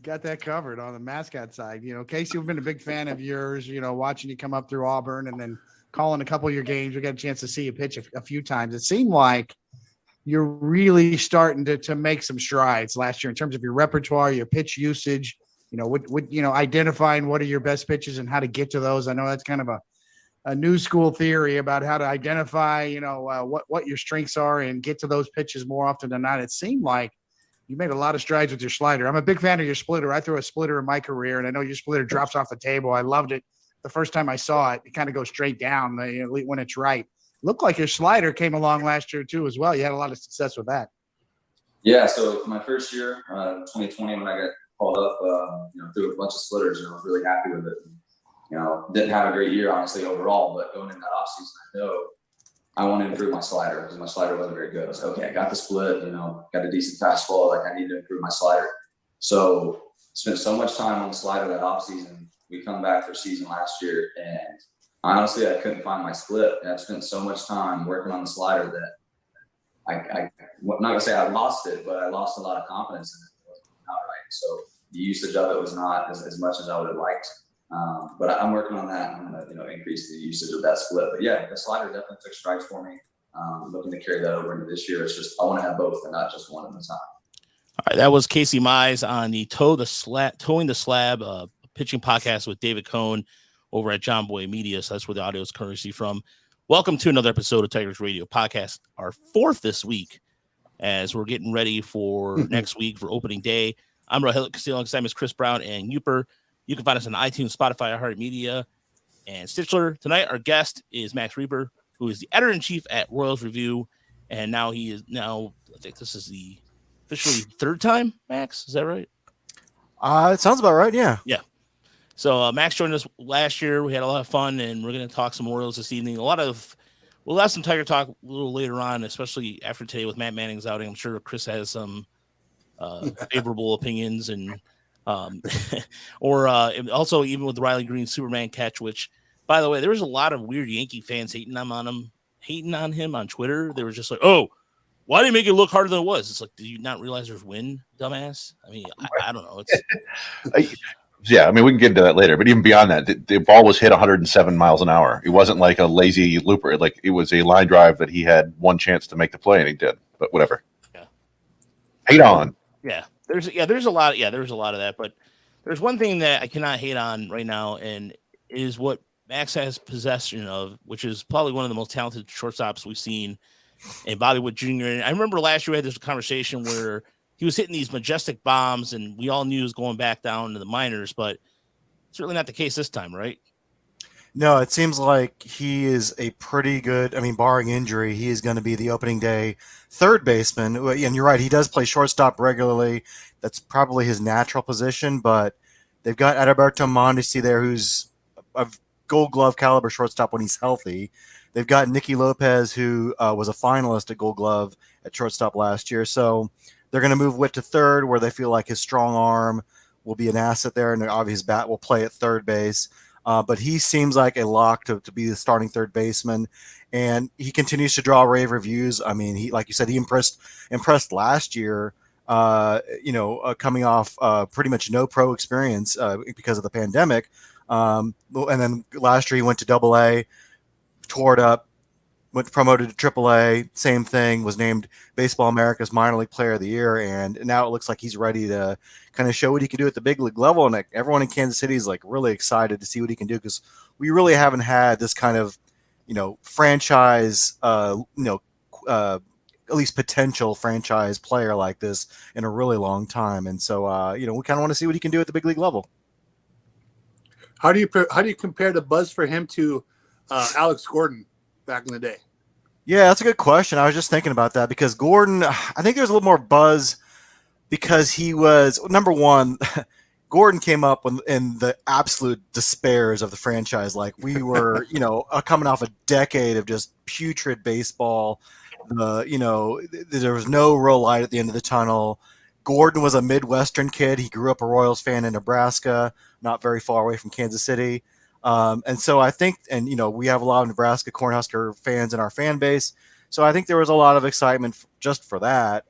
Got that covered on the mascot side. Casey, we've been a big fan of yours, watching you come up through Auburn and then calling a couple of your games. We got a chance to see you pitch a few times. It seemed like you're really starting to make some strides last year in terms of your repertoire, your pitch usage, identifying what are your best pitches and how to get to those. I know that's kind of a new school theory about how to identify, what your strengths are and get to those pitches more often than not. It seemed like you made a lot of strides with your slider. I'm a big fan of your splitter. I threw a splitter in my career, and I know your splitter drops off the table. I loved it. The first time I saw it, it kind of goes straight down when it's right. Looked like your slider came along last year too as well. You had a lot of success with that. Yeah, so my first year, 2020, when I got called up, threw a bunch of splitters, and I was really happy with it. Didn't have a great year, honestly, overall, but going in that offseason, I know I want to improve my slider because my slider wasn't very good. I was like, okay, I got the split, got a decent fastball. Like, I need to improve my slider. So spent so much time on the slider that offseason. We come back for season last year, and honestly, I couldn't find my split. And I spent so much time working on the slider that I'm not going to say I lost it, but I lost a lot of confidence in it. It wasn't out right. So the usage of it was not as much as I would have liked. But I'm working on that. I'm going to, increase the usage of that split. But yeah, the slider definitely took strides for me. Looking to carry that over into this year. It's just I want to have both and not just one at a time. All right, that was Casey Mize on the Towing the Slab pitching podcast with David Cohn over at John Boy Media. So that's where the audio is courtesy from. Welcome to another episode of Tigers Radio Podcast, our fourth this week, as we're getting ready for next week for opening day. I'm Rahel Castillo, alongside Miss Chris Brown and Rieper. You can find us on iTunes, Spotify, iHeartMedia, and Stitcher. Tonight, our guest is Max Rieper, who is the editor-in-chief at Royals Review, and I think this is the officially third time, Max? Is that right? It sounds about right, yeah. Yeah. So Max joined us last year. We had a lot of fun, and we're going to talk some Royals this evening. We'll have some Tiger talk a little later on, especially after today with Matt Manning's outing. I'm sure Chris has some favorable opinions and also even with the Riley Green Superman catch, which, by the way, there was a lot of weird Yankee fans hating on him on Twitter. They were just like, "Oh, why did he make it look harder than it was?" It's like, did you not realize there's wind, dumbass? I mean, I don't know. It's yeah, I mean, we can get into that later, but even beyond that, the ball was hit 107 miles an hour. It wasn't like a lazy looper. It was a line drive that he had one chance to make the play, and he did. But whatever. Yeah. Hate on. Yeah. There's a lot of that, but there's one thing that I cannot hate on right now, and is what Max has possession of, which is probably one of the most talented shortstops we've seen, and Bobby Witt Jr. And I remember last year we had this conversation where he was hitting these majestic bombs, and we all knew he was going back down to the minors, but certainly not the case this time, right? No, it seems like he is a pretty good, barring injury, he is going to be the opening day third baseman. And you're right, he does play shortstop regularly. That's probably his natural position, but they've got Adalberto Mondesi there, who's a Gold Glove caliber shortstop when he's healthy. They've got Nicky Lopez, who was a finalist at Gold Glove at shortstop last year. So they're going to move Witt to third, where they feel like his strong arm will be an asset there, and obviously his bat will play at third base. But he seems like a lock to be the starting third baseman, and he continues to draw rave reviews. I mean, he, like you said, he impressed last year, coming off pretty much no pro experience because of the pandemic. And then last year he went to Double-A, tore it up, went promoted to Triple-A, same thing, was named Baseball America's Minor League Player of the Year, and now it looks like he's ready to kind of show what he can do at the big league level, and everyone in Kansas City is really excited to see what he can do, because we really haven't had this kind of, franchise, at least potential franchise player like this in a really long time, and so, we kind of want to see what he can do at the big league level. How do you compare the buzz for him to Alex Gordon back in the day? Yeah, that's a good question. I was just thinking about that, because Gordon, I think there's a little more buzz because he was, number one, Gordon came up in the absolute despairs of the franchise. Like, we were, coming off a decade of just putrid baseball. There was no real light at the end of the tunnel. Gordon was a Midwestern kid. He grew up a Royals fan in Nebraska, not very far away from Kansas City. And so I think, we have a lot of Nebraska Cornhusker fans in our fan base. So I think there was a lot of excitement just for that.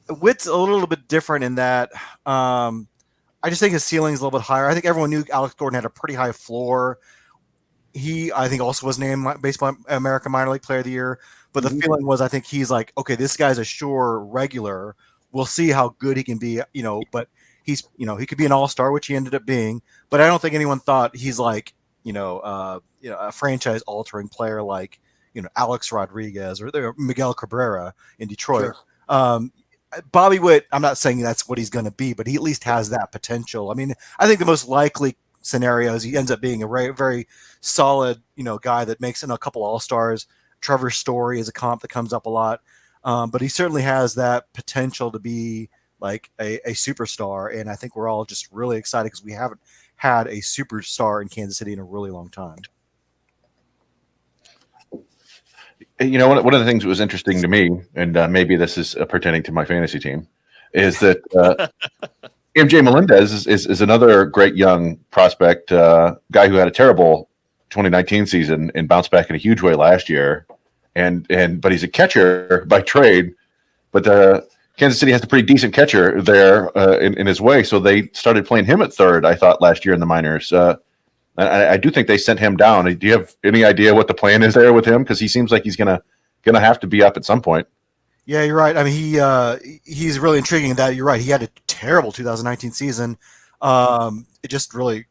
Witt's a little bit different in that I just think his ceiling is a little bit higher. I think everyone knew Alex Gordon had a pretty high floor. He, I think, also was named Baseball American Minor League Player of the Year. But the feeling was, I think he's like, okay, this guy's a sure regular. We'll see how good he can be, but he's, he could be an all-star, which he ended up being. But I don't think anyone thought he's like, a franchise-altering player like, Alex Rodriguez or Miguel Cabrera in Detroit. Sure. Bobby Witt, I'm not saying that's what he's going to be, but he at least has that potential. I mean, I think the most likely scenario is he ends up being a very, very solid, guy that makes a couple all-stars. Trevor Story is a comp that comes up a lot. But he certainly has that potential to be like a superstar. And I think we're all just really excited because we haven't had a superstar in Kansas City in a really long time. One of the things that was interesting to me, and maybe this is pertaining to my fantasy team, is that MJ Melendez is another great young prospect, guy who had a terrible 2019 season and bounced back in a huge way last year. But he's a catcher by trade. But Kansas City has a pretty decent catcher there in his way, so they started playing him at third, I thought, last year in the minors. I do think they sent him down. Do you have any idea what the plan is there with him? Because he seems like he's gonna have to be up at some point. Yeah, you're right. I mean, he's really intriguing in that you're right. He had a terrible 2019 season. It just really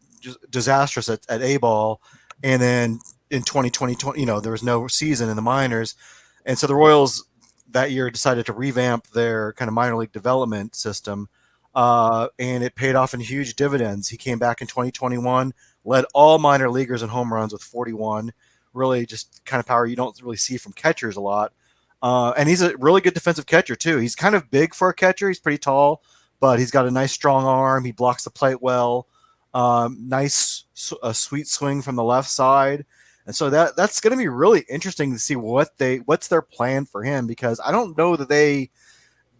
disastrous at A-ball. And then in 2020, there was no season in the minors. And so the Royals that year decided to revamp their kind of minor league development system. And it paid off in huge dividends. He came back in 2021, led all minor leaguers in home runs with 41. Really just kind of power you don't really see from catchers a lot. And he's a really good defensive catcher, too. He's kind of big for a catcher. He's pretty tall, but he's got a nice, strong arm. He blocks the plate well. Nice, sweet swing from the left side. And so that's going to be really interesting to see what's their plan for him, because I don't know that they –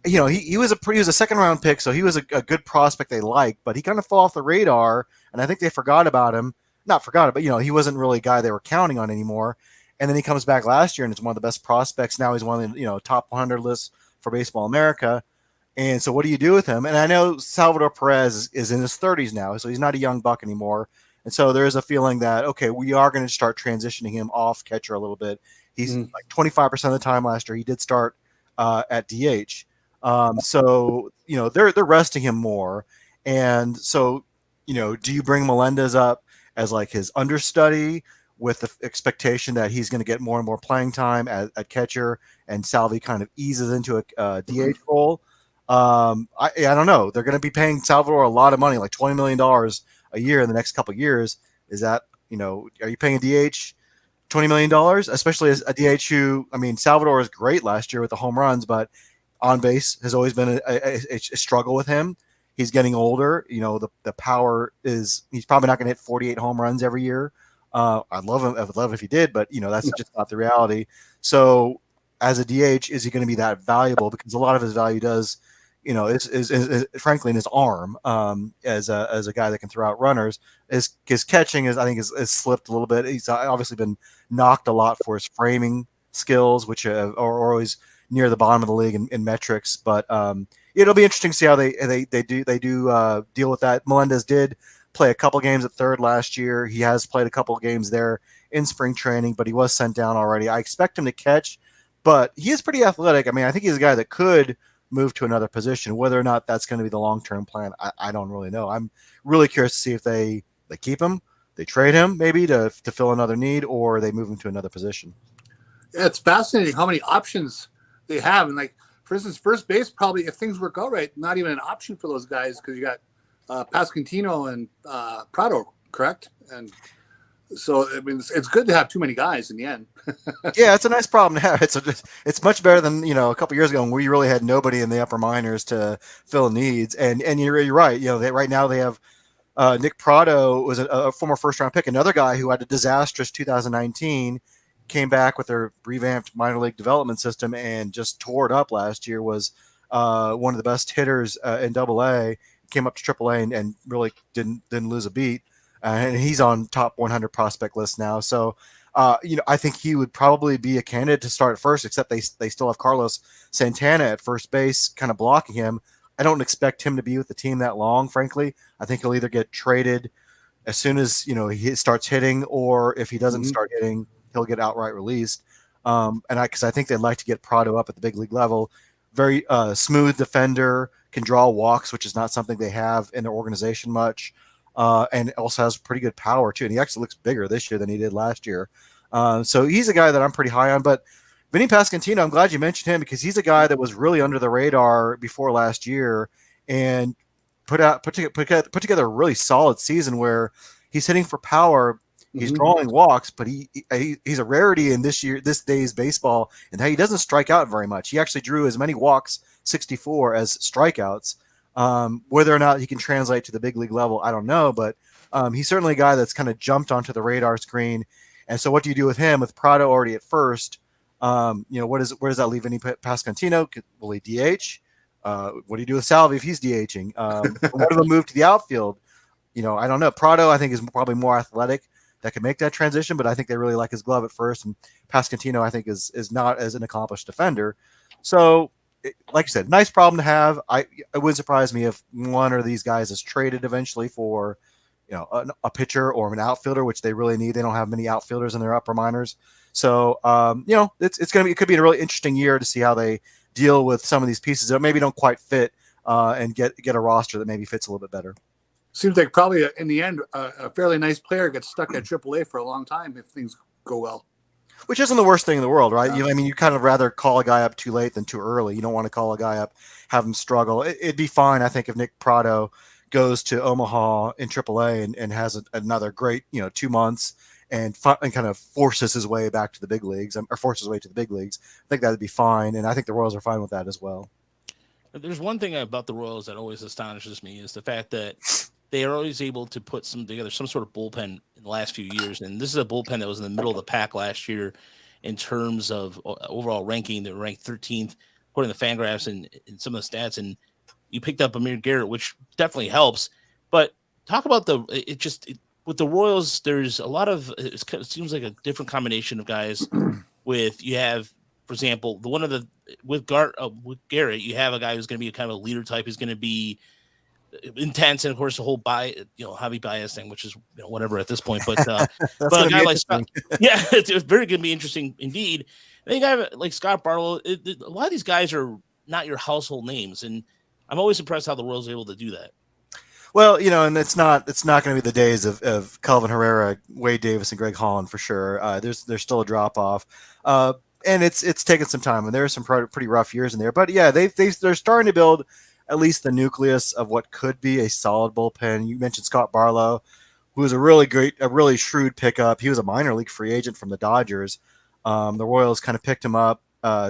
he was a second round pick, so he was a good prospect they liked, but he kind of fell off the radar, and I think they forgot about him. Not forgot, but he wasn't really a guy they were counting on anymore. And then he comes back last year, and it's one of the best prospects. Now he's one of the top 100 lists for Baseball America. And so what do you do with him? And I know Salvador Perez is in his 30s now, so he's not a young buck anymore. And so there is a feeling that, okay, we are going to start transitioning him off catcher a little bit. He's like 25% of the time last year. He did start at DH. So they're resting him more. And so, do you bring Melendez up as like his understudy with the expectation that he's going to get more and more playing time at catcher, and Salvi kind of eases into a DH role? I don't know. They're going to be paying Salvador a lot of money, like $20 million a year in the next couple of years. Is that, are you paying a DH $20 million, especially as a DH who, Salvador was great last year with the home runs, but on base has always been a struggle with him. He's getting older. The power is, he's probably not going to hit 48 home runs every year. I'd love him. I would love it if he did, but that's just not the reality. So as a DH, is he going to be that valuable? Because a lot of his value does, is frankly in his arm, as a guy that can throw out runners. His catching I think is slipped a little bit. He's obviously been knocked a lot for his framing skills, which are always near the bottom of the league in metrics. But it'll be interesting to see how they do deal with that. Melendez did play a couple games at third last year. He has played a couple games there in spring training, but he was sent down already. I expect him to catch, but he is pretty athletic. I think he's a guy that could move to another position. Whether or not that's going to be the long-term plan, I don't really know. I'm really curious to see if they keep him, they trade him maybe to fill another need, or they move him to another position. Yeah, it's fascinating how many options they have. And like, for instance, first base, probably if things work out right, not even an option for those guys, because you got Pasquantino and Prado, correct? And so it's good to have too many guys in the end. Yeah, it's a nice problem to have. It's much better than a couple years ago when we really had nobody in the upper minors to fill needs. And you're right. Right now they have Nick Prado was a former first round pick, another guy who had a disastrous 2019. Came back with their revamped minor league development system and just tore it up last year. Was one of the best hitters in AA. Came up to AAA and really didn't lose a beat. And he's on top 100 prospect list now. So I think he would probably be a candidate to start at first, except they still have Carlos Santana at first base kind of blocking him. I don't expect him to be with the team that long, frankly. I think he'll either get traded as soon as he starts hitting, or if he doesn't start hitting, he'll get outright released. Because I think they'd like to get Prado up at the big league level. Very smooth defender, can draw walks, which is not something they have in their organization much, and also has pretty good power too. And he actually looks bigger this year than he did last year. So he's a guy that I'm pretty high on. But Vinny Pasquantino, I'm glad you mentioned him because he's a guy that was really under the radar before last year and put together a really solid season where he's hitting for power. He's drawing walks, but he's a rarity in this day's baseball, and he doesn't strike out very much. He actually drew as many walks, 64, as strikeouts. Whether or not he can translate to the big league level, I don't know, but he's certainly a guy that's kind of jumped onto the radar screen. And so what do you do with him with Prado already at first? Where does that leave any Pasquantino? Will he DH? What do you do with Salvi if he's DHing? What do they move to the outfield? I don't know. Prado, I think, is probably more athletic that can make that transition, but I think they really like his glove at first. And Pasquantino, I think, is not as an accomplished defender. So, like you said, nice problem to have. It wouldn't surprise me if one of these guys is traded eventually for, a pitcher or an outfielder, which they really need. They don't have many outfielders in their upper minors. So, it could be a really interesting year to see how they deal with some of these pieces that maybe don't quite fit and get a roster that maybe fits a little bit better. Seems like probably in the end, a fairly nice player gets stuck at AAA for a long time if things go well. Which isn't the worst thing in the world, right? You kind of rather call a guy up too late than too early. You don't want to call a guy up, have him struggle. It'd be fine, I think, if Nick Prado goes to Omaha in AAA and has another great, 2 months and kind of forces his way back to the big leagues, or forces his way to the big leagues. I think that'd be fine, and I think the Royals are fine with that as well. There's one thing about the Royals that always astonishes me is the fact that they are always able to put together some sort of bullpen in the last few years. And this is a bullpen that was in the middle of the pack last year in terms of overall ranking. They were ranked 13th according to Fangraphs and some of the stats. And you picked up Amir Garrett, which definitely helps. But talk about with the Royals, there's a lot of, it seems like a different combination of guys you have, for example, with Garrett, you have a guy who's going to be a kind of a leader type. He's going to be intense, and of course the whole Javi Baez thing, which is whatever at this point, but a guy like Scott, it's very going to be interesting indeed. I think a guy like Scott Barlow, a lot of these guys are not your household names, and I'm always impressed how the Royals are able to do that. Well, and it's not going to be the days of Calvin Herrera, Wade Davis, and Greg Holland for sure. There's still a drop off, and it's taken some time, and there are some pretty rough years in there. But yeah, they're starting to build at least the nucleus of what could be a solid bullpen. You mentioned Scott Barlow, who was a really shrewd pickup. He was a minor league free agent from the Dodgers. The Royals kind of picked him up,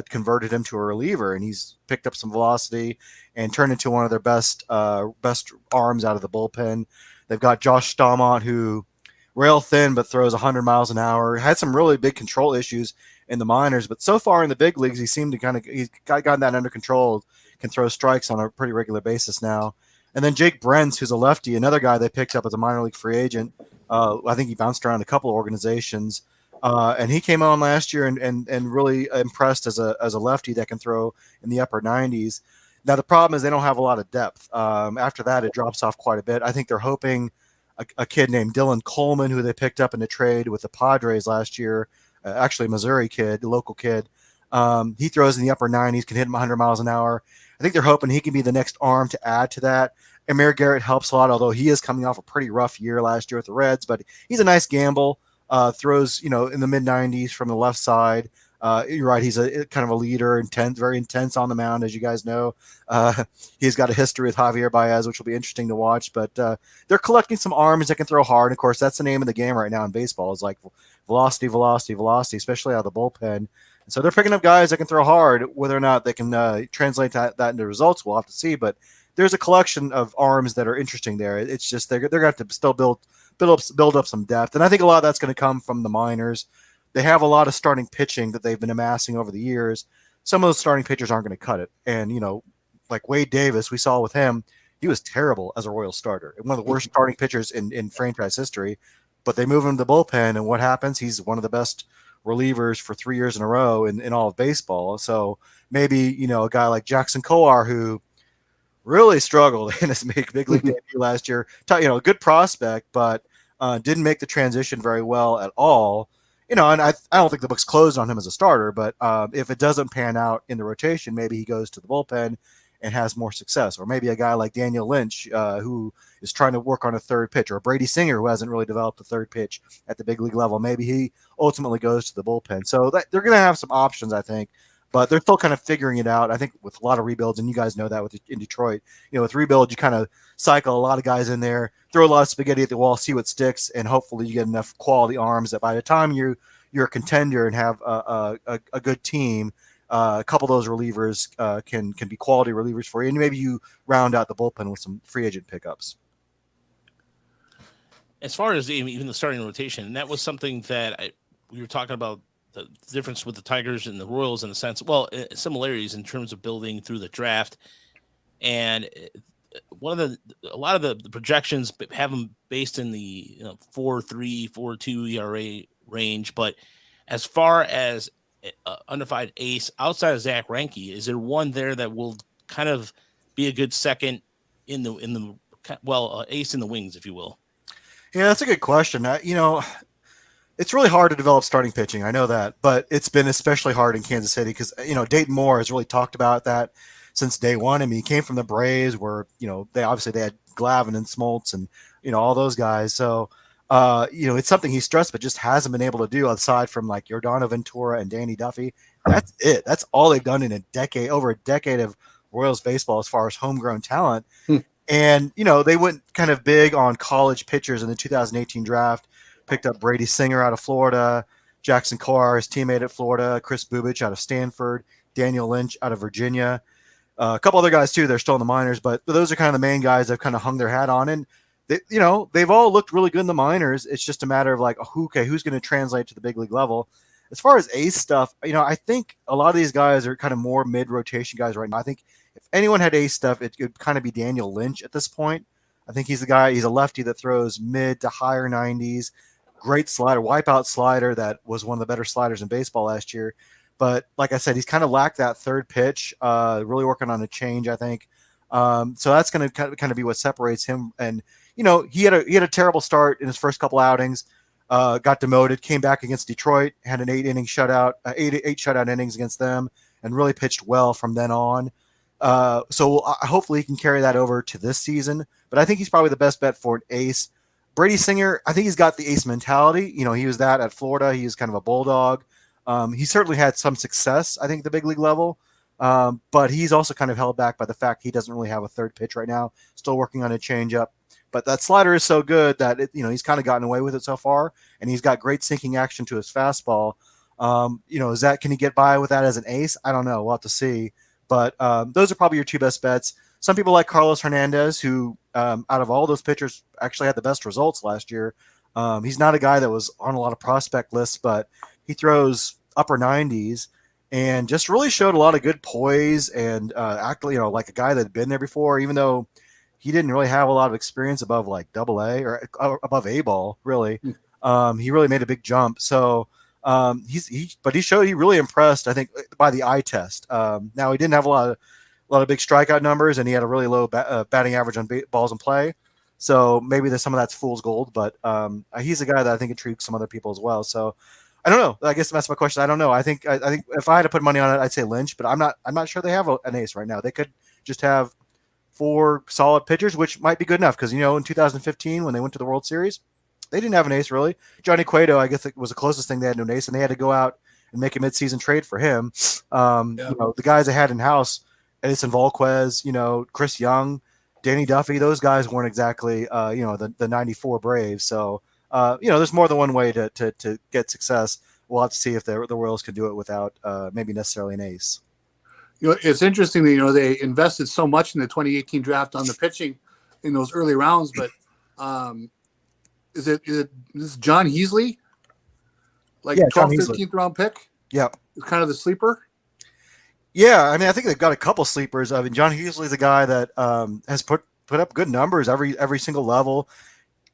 converted him to a reliever, and he's picked up some velocity and turned into one of their best arms out of the bullpen. They've got Josh Staumont, who rail thin but throws 100 miles an hour. Had some really big control issues in the minors, but so far in the big leagues, he seemed to he's gotten that under control. Can throw strikes on a pretty regular basis now. And then Jake Brent, who's a lefty, another guy they picked up as a minor league free agent. I think he bounced around a couple of organizations. And he came on last year and really impressed as a lefty that can throw in the upper 90s. Now, the problem is they don't have a lot of depth. After that, it drops off quite a bit. I think they're hoping a kid named Dylan Coleman, who they picked up in the trade with the Padres last year, actually a Missouri kid, a local kid. He throws in the upper 90s, can hit him 100 miles an hour. I think they're hoping he can be the next arm to add to that. Amir Garrett helps a lot, although he is coming off a pretty rough year last year with the Reds, but he's a nice gamble. Throws, in the mid 90s from the left side. You're right. He's a kind of a leader, very intense on the mound, as you guys know. He's got a history with Javier Baez, which will be interesting to watch, but they're collecting some arms that can throw hard. Of course, that's the name of the game right now in baseball, is like velocity, velocity, velocity, especially out of the bullpen. So they're picking up guys that can throw hard. Whether or not they can translate that into results, we'll have to see. But there's a collection of arms that are interesting there. It's just they're going to have to still build up some depth, and I think a lot of that's going to come from the minors. They have a lot of starting pitching that they've been amassing over the years. Some of those starting pitchers aren't going to cut it, and like Wade Davis, we saw with him, he was terrible as a Royal starter, one of the worst starting pitchers in franchise history. but they move him to the bullpen, and what happens? He's one of the best relievers for 3 years in a row in all of baseball. So maybe, a guy like Jackson Kowar, who really struggled in his big league debut last year, good prospect, but didn't make the transition very well at all. And I don't think the book's closed on him as a starter, but if it doesn't pan out in the rotation, maybe he goes to the bullpen and has more success. Or maybe a guy like Daniel Lynch, who is trying to work on a third pitch, or Brady Singer, who hasn't really developed a third pitch at the big league level. Maybe he ultimately goes to the bullpen. So they're going to have some options, I think, but they're still kind of figuring it out. I think with a lot of rebuilds, and you guys know that in Detroit, with rebuild, you kind of cycle a lot of guys in there, throw a lot of spaghetti at the wall, see what sticks, and hopefully you get enough quality arms that by the time you're a contender and have a good team, a couple of those relievers can be quality relievers for you, and maybe you round out the bullpen with some free agent pickups. As far as even the starting rotation, and that was something that we were talking about, the difference with the Tigers and the Royals in the sense, similarities in terms of building through the draft. And a lot of the projections have them based in the 4.3, 4.2 ERA range. But as far as undefined ace outside of Zach Greinke, is there one there that will kind of be a good second in the ace in the wings, if you will? Yeah, that's a good question. It's really hard to develop starting pitching. I know that, but it's been especially hard in Kansas City because, Dayton Moore has really talked about that since day one. I mean, he came from the Braves where, they had Glavine and Smoltz and, all those guys. So, it's something he stressed, but just hasn't been able to do aside from like Yordano Ventura and Danny Duffy. That's it. That's all they've done in over a decade of Royals baseball as far as homegrown talent. And, they went kind of big on college pitchers in the 2018 draft. Picked up Brady Singer out of Florida, Jackson Kowar, his teammate at Florida, Chris Bubich out of Stanford, Daniel Lynch out of Virginia, a couple other guys too. They're still in the minors, but those are kind of the main guys they've kind of hung their hat on. And they've all looked really good in the minors. It's just a matter of like, who's going to translate to the big league level. As far as ace stuff, I think a lot of these guys are kind of more mid-rotation guys right now. I think if anyone had ace stuff, it could kind of be Daniel Lynch at this point. I think he's the guy. He's a lefty that throws mid to higher 90s. Great slider, wipeout slider that was one of the better sliders in baseball last year. But like I said, he's kind of lacked that third pitch, really working on a change, I think. So that's going to kind of be what separates him. And, he had a terrible start in his first couple outings, got demoted, came back against Detroit, had an 8-inning shutout, eight shutout innings against them, and really pitched well from then on. So hopefully he can carry that over to this season. But I think he's probably the best bet for an ace. Brady Singer, I think he's got the ace mentality. He was that at Florida. He was kind of a bulldog. He certainly had some success, I think, at the big league level. But he's also kind of held back by the fact he doesn't really have a third pitch right now. Still working on a changeup. But that slider is so good that he's kind of gotten away with it so far, and he's got great sinking action to his fastball. Can he get by with that as an ace? I don't know. We'll have to see. But those are probably your two best bets. Some people like Carlos Hernandez, who out of all those pitchers actually had the best results last year. He's not a guy that was on a lot of prospect lists, but he throws upper 90s and just really showed a lot of good poise and actually, like a guy that had been there before, even though he didn't really have a lot of experience above like AA or above A ball, really. He really made a big jump. So he really impressed, I think, by the eye test. Now he didn't have a lot of big strikeout numbers, and he had a really low batting average on balls in play. So maybe there's some of that's fool's gold, but he's a guy that I think intrigues some other people as well. So I don't know. I guess that's my question. I don't know. I think if I had to put money on it, I'd say Lynch, but I'm not sure they have an ace right now. They could just have 4 solid pitchers, which might be good enough because, in 2015 when they went to the World Series, they didn't have an ace really. Johnny Cueto, I guess, it was the closest thing they had to an ace, and they had to go out and make a midseason trade for him. The guys they had in house, Edison Volquez, Chris Young, Danny Duffy, those guys weren't exactly, the 94 Braves. So, there's more than one way to get success. We'll have to see if the Royals can do it without maybe necessarily an ace. It's interesting that, they invested so much in the 2018 draft on the pitching in those early rounds, but is this John Heasley? Like 12th, 13th round pick? Yeah. It's kind of the sleeper. Yeah, I mean, I think they've got a couple sleepers. I mean, John Heasley's a guy that has put up good numbers every single level.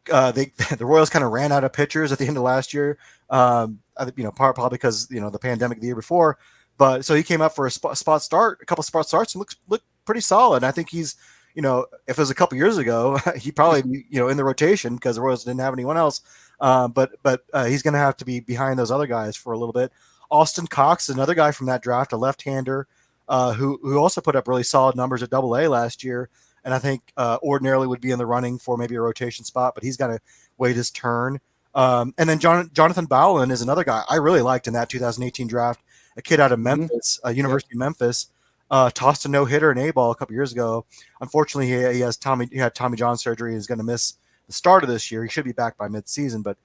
the Royals kind of ran out of pitchers at the end of last year. Probably because the pandemic the year before. But so he came up for a couple spot starts, and looked pretty solid. And I think he's, if it was a couple years ago, he probably be, in the rotation because the Royals didn't have anyone else. But he's going to have to be behind those other guys for a little bit. Austin Cox, another guy from that draft, a left-hander, who also put up really solid numbers at Double-A last year, and I think ordinarily would be in the running for maybe a rotation spot, but he's got to wait his turn. And then Jonathan Bowen is another guy I really liked in that 2018 draft, a kid out of Memphis, University of Memphis, tossed a no-hitter in A-ball a couple years ago. Unfortunately, he had Tommy John surgery and is going to miss the start of this year. He should be back by mid-season, but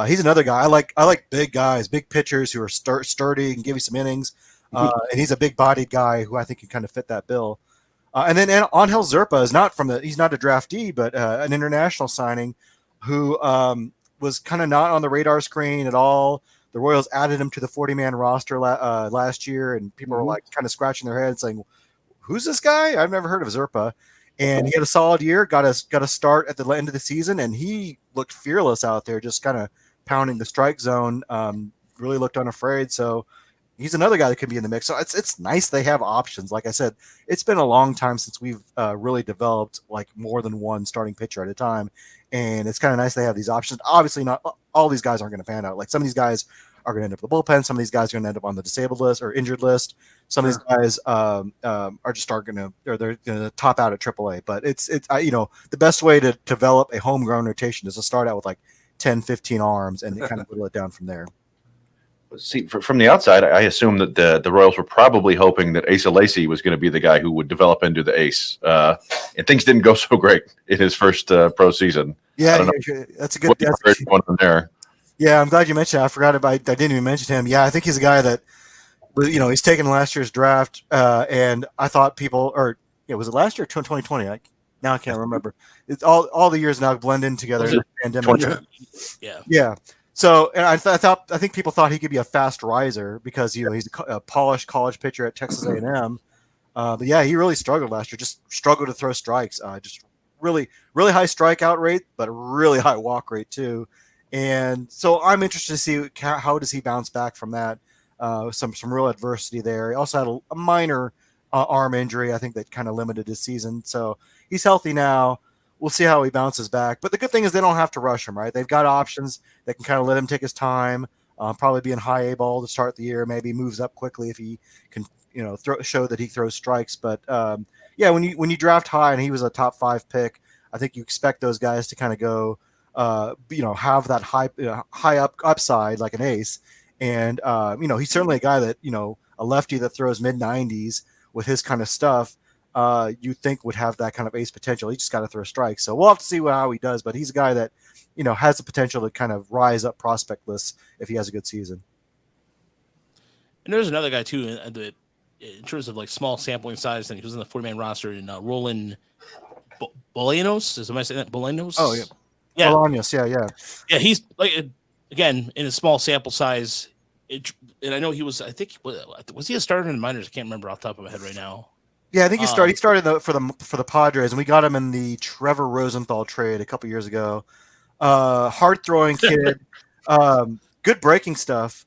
he's another guy. I like big guys, big pitchers who are sturdy and give you some innings. And he's a big-bodied guy who I think can kind of fit that bill. And then Angel Zerpa is he's not a draftee, but an international signing who was kind of not on the radar screen at all. The Royals added him to the 40-man roster last year, and people were like kind of scratching their heads saying, "Who's this guy? I've never heard of Zerpa." And he had a solid year, got a start at the end of the season, and he looked fearless out there, just kind of pounding the strike zone. Really looked unafraid. So he's another guy that could be in the mix. So it's nice they have options. Like I said, it's been a long time since we've really developed like more than one starting pitcher at a time, and it's kind of nice they have these options. Obviously, not all these guys aren't going to pan out. Like some of these guys are going to end up in the bullpen. Some of these guys are going to end up on the disabled list or injured list. Some of these guys are going to top out at AAA. But it's the best way to develop a homegrown rotation is to start out with like 10, 15 arms and kind of whittle it down from there. See, from the outside, I assume that the Royals were probably hoping that Asa Lacy was going to be the guy who would develop into the ace. And things didn't go so great in his first pro season. Yeah, that's a good one on there. Yeah, I'm glad you mentioned it. I forgot about. I didn't even mention him. Yeah, I think he's a guy that, he's taken last year's draft, and I thought was it last year or 2020? Now I can't remember. It's all the years now blend in together. In the pandemic. Yeah. So, and I think people thought he could be a fast riser because he's a polished college pitcher at Texas A&M. But yeah, he really struggled last year. Just struggled to throw strikes. Just really, really high strikeout rate, but a really high walk rate too. And so I'm interested to see how does he bounce back from that. Some real adversity there. He also had a minor arm injury, I think, that kind of limited his season. So he's healthy now. We'll see how he bounces back. But the good thing is they don't have to rush him, right? They've got options that can kind of let him take his time, probably be in high A ball to start the year, maybe moves up quickly if he can, show that he throws strikes. But yeah, when you draft high and he was a top 5 pick, I think you expect those guys to kind of go, have that high upside like an ace. And, he's certainly a guy that, a lefty that throws mid 90s with his kind of stuff, you think would have that kind of ace potential. He just got to throw strikes. So we'll have to see how he does, but he's a guy that, has the potential to kind of rise up prospect lists if he has a good season. And there's another guy too, in terms of like small sampling size, and he was in the 40-man roster in Roland Bolaños. Am I saying that? Bolaños? Oh, yeah. Yeah. Bolaños, yeah. Yeah, he's like, again, in a small sample size. And I know he was, I think, was he a starter in the minors? I can't remember off the top of my head right now. Yeah, I think he started for the Padres, and we got him in the Trevor Rosenthal trade a couple years ago. Hard throwing kid, good breaking stuff,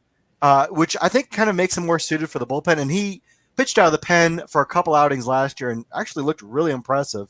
which I think kind of makes him more suited for the bullpen. And he pitched out of the pen for a couple outings last year and actually looked really impressive.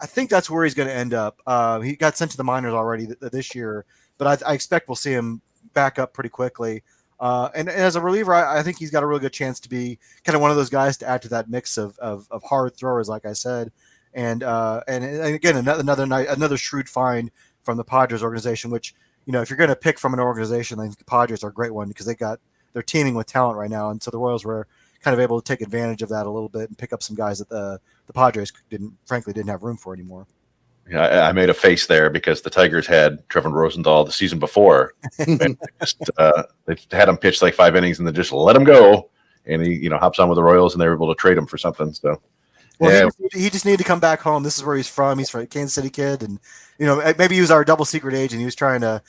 I think that's where he's going to end up. He got sent to the minors already this year, but I expect we'll see him back up pretty quickly. And as a reliever, I think he's got a really good chance to be kind of one of those guys to add to that mix of hard throwers, like I said. And again, another shrewd find from the Padres organization, which, if you're going to pick from an organization, I think the Padres are a great one because they're teaming with talent right now. And so the Royals were kind of able to take advantage of that a little bit and pick up some guys that the Padres didn't have room for anymore. Yeah, I made a face there because the Tigers had Trevor Rosenthal the season before. And they had him pitch like 5 innings and they just let him go. And he, hops on with the Royals and they were able to trade him for something. So, well, he just needed to come back home. This is where he's from. He's from a Kansas City kid, and maybe he was our double secret agent. He was trying to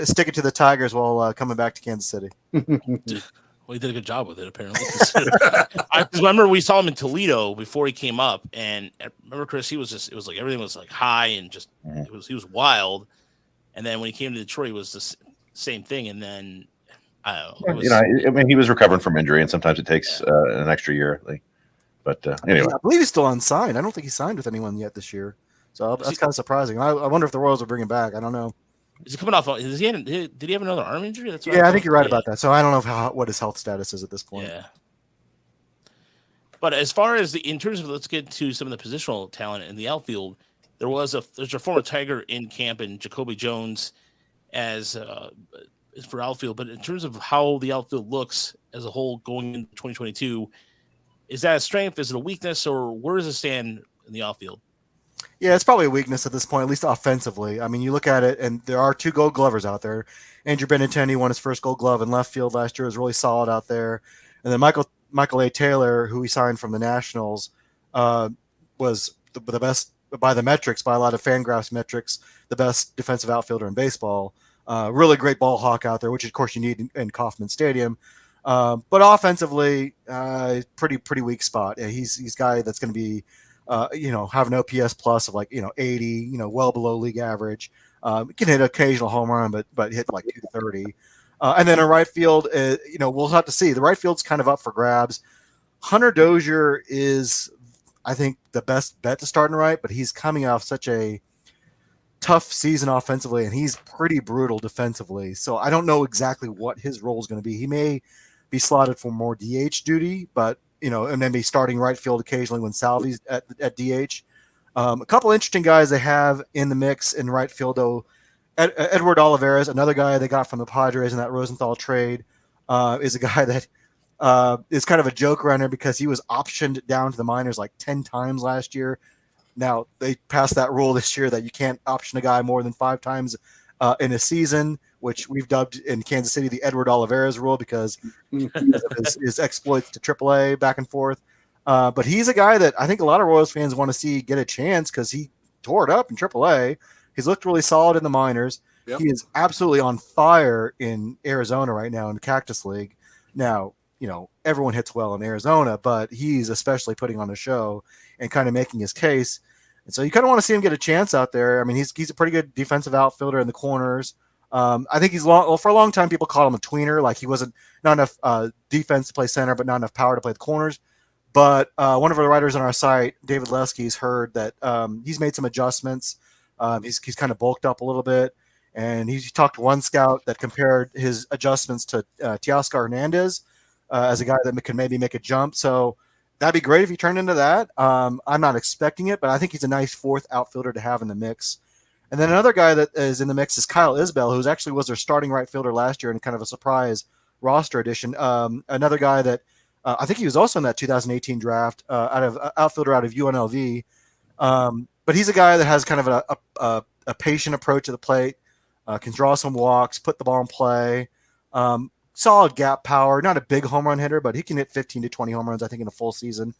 stick it to the Tigers while coming back to Kansas City. Well, he did a good job with it, apparently. I remember we saw him in Toledo before he came up, and I remember, Chris, it was like everything was like high and just he was wild. And then when he came to Detroit, it was the same thing. And then I don't know. It was, You know, I mean, he was recovering from injury, and sometimes it takes an extra year. But anyway, I believe he's still unsigned. I don't think he signed with anyone yet this year. So that's kind of surprising. I wonder if the Royals will bring him back. I don't know. is he coming off? Did he have another arm injury? That's what Yeah, I think you're right about that. So I don't know what his health status is at this point. Yeah. But as far as in terms of, let's get to some of the positional talent in the outfield. There's a former Tiger in camp and Jacoby Jones as for outfield. But in terms of how the outfield looks as a whole going into 2022, is that a strength? Is it a weakness, or where does it stand in the outfield? Yeah, it's probably a weakness at this point, at least offensively. I mean, you look at it, and there are 2 Gold Glovers out there. Andrew Benintendi won his first Gold Glove in left field last year. Was really solid out there. And then Michael A. Taylor, who he signed from the Nationals, was the best by the metrics, by a lot of Fangraphs metrics, the best defensive outfielder in baseball. Really great ball hawk out there, which of course you need in Kauffman Stadium. But offensively, pretty weak spot. Yeah, he's a guy that's going to be, have an OPS plus of 80, well below league average. He can hit an occasional home run, but hit like 230. And then in right field, we'll have to see. The right field's kind of up for grabs. Hunter Dozier is, I think, the best bet to start in right, but he's coming off such a tough season offensively, and he's pretty brutal defensively. So I don't know exactly what his role is going to be. He may be slotted for more DH duty, but and then be starting right field occasionally when Salvi's at DH. A couple interesting guys they have in the mix in right field, though. Edward Oliveiras, another guy they got from the Padres in that Rosenthal trade, is a guy that is kind of a joke around here because he was optioned down to the minors like 10 times last year. Now, they passed that rule this year that you can't option a guy more than 5 times in a season, which we've dubbed in Kansas City the Edward Oliveiras rule because of his exploits to AAA back and forth. But he's a guy that I think a lot of Royals fans want to see get a chance because he tore it up in AAA. He's looked really solid in the minors. Yep. He is absolutely on fire in Arizona right now in the Cactus League. Now, everyone hits well in Arizona, but he's especially putting on a show and kind of making his case. And so you kind of want to see him get a chance out there. I mean, he's a pretty good defensive outfielder in the corners. I think for a long time, people called him a tweener. Like he wasn't not enough defense to play center, but not enough power to play the corners. But one of the writers on our site, David Lesky's heard that he's made some adjustments. He's kind of bulked up a little bit. And he talked to one scout that compared his adjustments to Teoscar Hernandez as a guy that can maybe make a jump. So that'd be great if he turned into that. I'm not expecting it, but I think he's a nice 4th outfielder to have in the mix. And then another guy that is in the mix is Kyle Isabel, who actually was their starting right fielder last year and kind of a surprise roster addition. Another guy that I think he was also in that 2018 draft outfielder out of UNLV. But he's a guy that has kind of a patient approach to the plate, can draw some walks, put the ball in play, solid gap power, not a big home run hitter, but he can hit 15 to 20 home runs, I think, in a full season,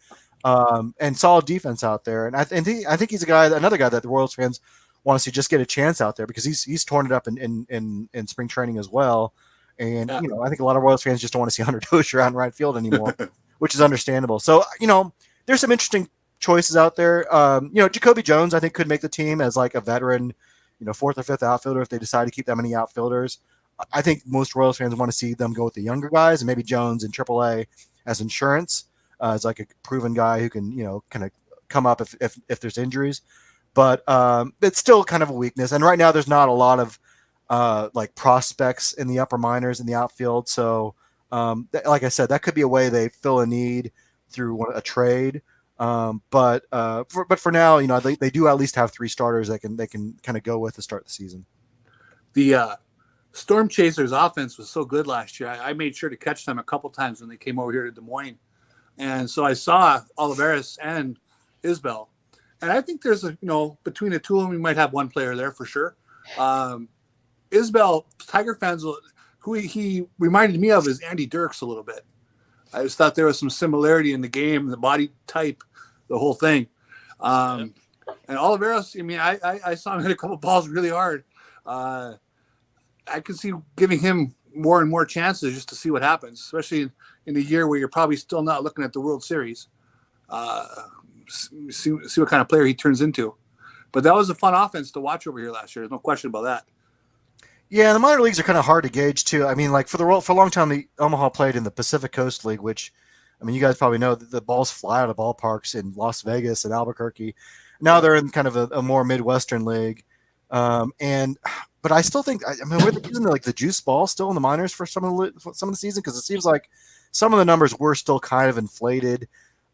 and solid defense out there. And I think he's another guy that the Royals fans want to see just get a chance out there because he's torn it up in spring training as well. And, I think a lot of Royals fans just don't want to see Hunter Dozier out in right field anymore, which is understandable. So, there's some interesting choices out there. Jacoby Jones, I think, could make the team as like a veteran, 4th or 5th outfielder if they decide to keep that many outfielders. I think most Royals fans want to see them go with the younger guys and maybe Jones in AAA as insurance, as like a proven guy who can, kind of come up if there's injuries. But it's still kind of a weakness. And right now there's not a lot of like prospects in the upper minors in the outfield. So like I said, that could be a way they fill a need through a trade. But for now, they do at least have 3 starters they can kind of go with to start the season. The Storm Chasers offense was so good last year. I made sure to catch them a couple times when they came over here to Des Moines. And so I saw Oliveiras and Isabel. And I think there's between the two of them, we might have one player there for sure. Isabel, Tiger fans, who he reminded me of is Andy Dirks a little bit. I just thought there was some similarity in the game, the body type, the whole thing. And Oliveiras, I saw him hit a couple balls really hard. I could see giving him more and more chances just to see what happens, especially in a year where you're probably still not looking at the World Series. See what kind of player he turns into. But that was a fun offense to watch over here last year. There's no question about that. Yeah, the minor leagues are kind of hard to gauge too. I mean, like for a long time, the Omaha played in the Pacific Coast League, which, I mean, you guys probably know that the balls fly out of ballparks in Las Vegas and Albuquerque. Now they're in kind of a more Midwestern league, but I still think I mean we're using like the juice ball still in the minors for some of the season because it seems like some of the numbers were still kind of inflated.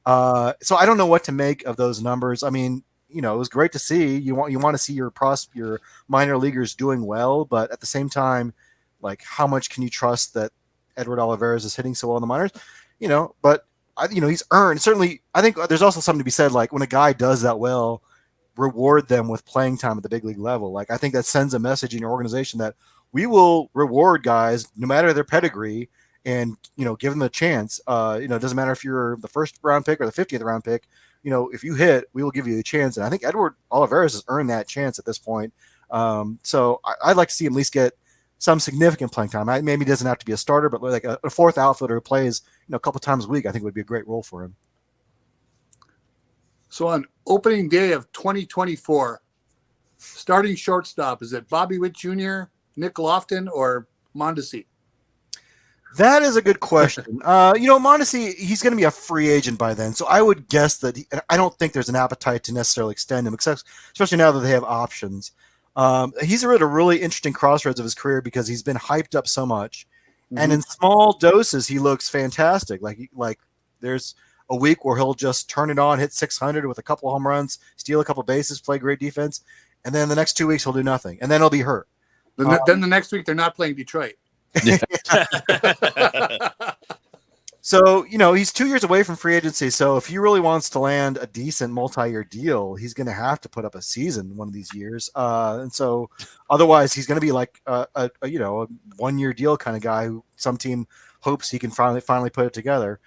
So I don't know what to make of those numbers. I mean, it was great to see. You want to see your minor leaguers doing well, but at the same time, like how much can you trust that Edward Oliveiras is hitting so well in the minors? But he's earned certainly. I think there's also something to be said. Like when a guy does that well, reward them with playing time at the big league level. Like I think that sends a message in your organization that we will reward guys no matter their pedigree and give them a chance. It doesn't matter if you're the first round pick or the 50th round pick. If you hit, we will give you a chance. And I think Edward Oliveiras has earned that chance at this point. So I'd like to see him at least get some significant playing time. Maybe he doesn't have to be a starter, but like a fourth outfielder who plays, a couple times a week, I think would be a great role for him. So on opening day of 2024, starting shortstop, is it Bobby Witt Jr., Nick Lofton, or Mondesi? That is a good question. Mondesi, he's going to be a free agent by then. So I would guess that I don't think there's an appetite to necessarily extend him, especially now that they have options. He's at a really interesting crossroads of his career because he's been hyped up so much. Mm-hmm. And in small doses, he looks fantastic. Like there's a week where he'll just turn it on, hit 600 with a couple home runs, steal a couple bases, play great defense. And then the next 2 weeks, he'll do nothing. And then he'll be hurt. Then the next week, they're not playing Detroit. So, he's 2 years away from free agency. So if he really wants to land a decent multi-year deal, he's going to have to put up a season one of these years. And so otherwise he's going to be like a 1 year deal kind of guy who some team hopes he can finally put it together.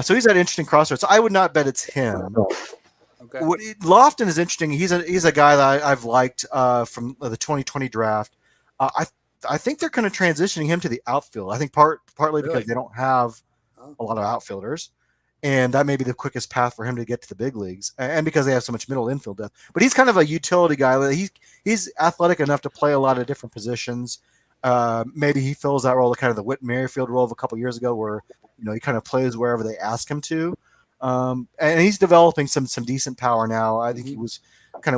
So he's at an interesting crossroads. So I would not bet it's him. Okay. Lofton is interesting. He's a guy that I've liked from the 2020 draft. I think they're kind of transitioning him to the outfield. I think partly because they don't have a lot of outfielders, and that may be the quickest path for him to get to the big leagues, and because they have so much middle infield depth. But he's kind of a utility guy. He's athletic enough to play a lot of different positions. Maybe he fills that role, kind of the Whit Merrifield role of a couple years ago, where he kind of plays wherever they ask him to. And he's developing some decent power now. I think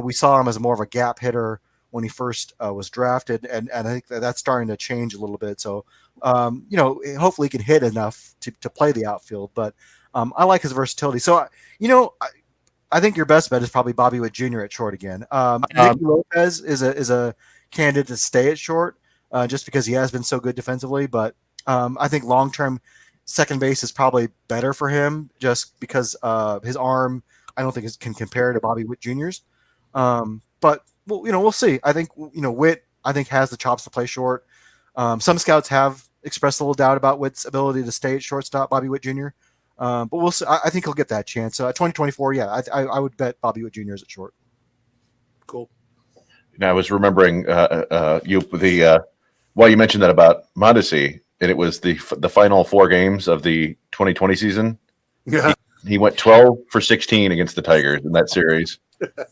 we saw him as more of a gap hitter when he first was drafted, and I think that's starting to change a little bit. So, hopefully he can hit enough to play the outfield. But I like his versatility. So, I think your best bet is probably Bobby Witt Jr. at short again. Nicky Lopez is a candidate to stay at short just because he has been so good defensively. But I think long term, second base is probably better for him just because his arm I don't think can compare to Bobby Witt Jr.'s. But we'll see. I think Witt has the chops to play short. Some scouts have expressed a little doubt about Witt's ability to stay at shortstop, Bobby Witt Jr. But we'll see. I think he'll get that chance. 2024, yeah, I would bet Bobby Witt Jr. is at short. Cool. I was remembering while you mentioned that about Mondesi, and it was the final 4 games of the 2020 season. Yeah, he went 12 for 16 against the Tigers in that series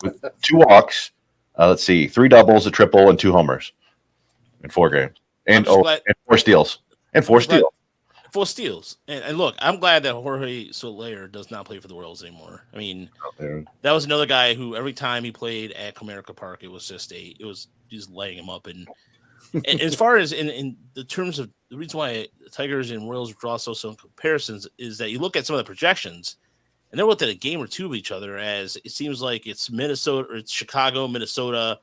with 2 walks. Let's see, 3 doubles, a triple, and 2 homers in 4 games, and 4 steals, and 4 steals. 4 steals. And look, I'm glad that Jorge Solaire does not play for the Royals anymore. I mean, that was another guy who every time he played at Comerica Park, it was just laying him up. And as far as in the terms of the reason why the Tigers and Royals draw some comparisons is that you look at some of the projections, and they're within a game or two of each other. As it seems like it's Minnesota, or it's Chicago, Minnesota,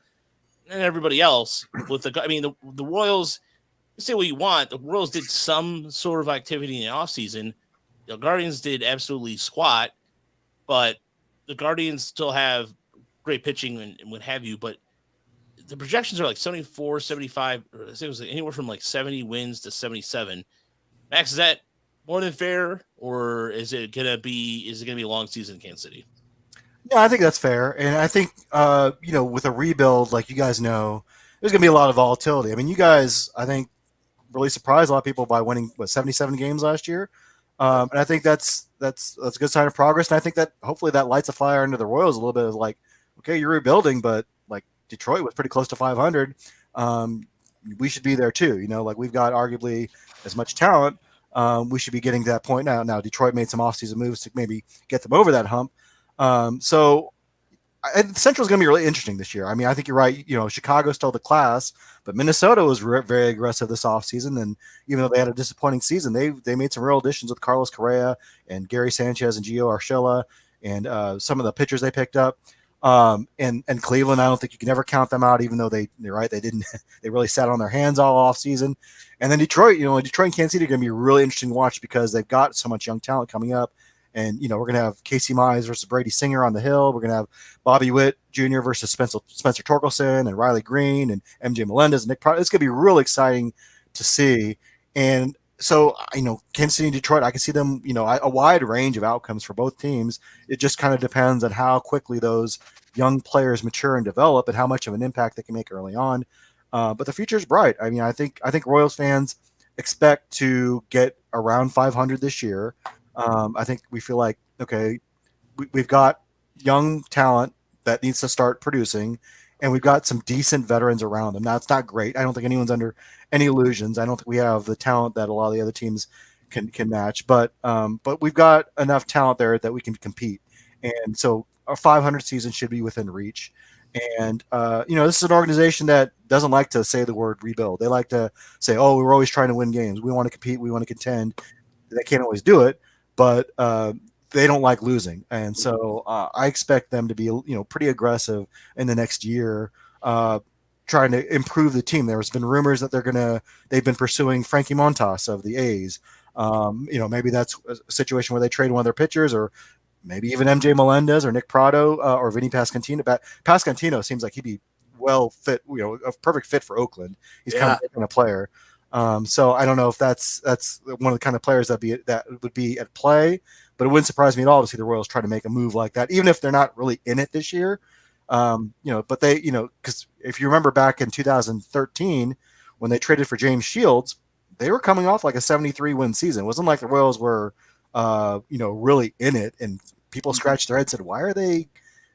and everybody else. The Royals. Say what you want. The Royals did some sort of activity in the offseason. The Guardians did absolutely squat, but the Guardians still have great pitching and what have you. But the projections are like 74, 75, or I think it was anywhere from like 70 wins to 77. Max, is that more than fair, or is it gonna be a long season in Kansas City? Yeah, I think that's fair, and I think with a rebuild, like you guys know, there's gonna be a lot of volatility. I mean, you guys, I think, really surprised a lot of people by winning 77 games last year, and I think that's a good sign of progress. And I think that hopefully that lights a fire under the Royals a little bit of like, okay, you're rebuilding, but like Detroit was pretty close to 500. we should be there too. Like we've got arguably as much talent. We should be getting to that point now. Now Detroit made some offseason moves to maybe get them over that hump. Central is going to be really interesting this year. I mean, I think you're right. Chicago's still the class, but Minnesota was very aggressive this offseason. And even though they had a disappointing season, they made some real additions with Carlos Correa and Gary Sanchez and Gio Urshela and some of the pitchers they picked up. And Cleveland, I don't think you can ever count them out, even though they're right. They didn't. They really sat on their hands all offseason. And then Detroit, Detroit and Kansas City are going to be really interesting to watch because they've got so much young talent coming up. And, we're going to have Casey Mize versus Brady Singer on the hill. We're going to have Bobby Witt Jr. versus Spencer Torkelson and Riley Green and MJ Melendez and Nick Prado. It's going to be really exciting to see. And so, Kansas City and Detroit, I can see them, a wide range of outcomes for both teams. It just kind of depends on how quickly those young players mature and develop and how much of an impact they can make early on. But the future is bright. I mean, I think Royals fans expect to get around 500 this year. I think we feel like, okay, we've got young talent that needs to start producing, and we've got some decent veterans around them. Now, it's not great. I don't think anyone's under any illusions. I don't think we have the talent that a lot of the other teams can match, but we've got enough talent there that we can compete. And so our 500 season should be within reach. And, this is an organization that doesn't like to say the word rebuild. They like to say, oh, we're always trying to win games. We want to compete. We want to contend. They can't always do it, but they don't like losing. And so I expect them to be, pretty aggressive in the next year, trying to improve the team. There's been rumors that they've been pursuing Frankie Montas of the A's. Maybe that's a situation where they trade one of their pitchers, or maybe even MJ Melendez or Nick Prado or Vinny Pascantino. But Pascantino seems like he'd be well fit, a perfect fit for Oakland. He's kind of a player. So I don't know if that's one of the kind of players that would be at play, but it wouldn't surprise me at all to see the Royals try to make a move like that, even if they're not really in it this year. But they, because if you remember back in 2013 when they traded for James Shields, they were coming off like a 73 win season. It wasn't like the Royals were, really in it, and people scratched their heads and said, why are they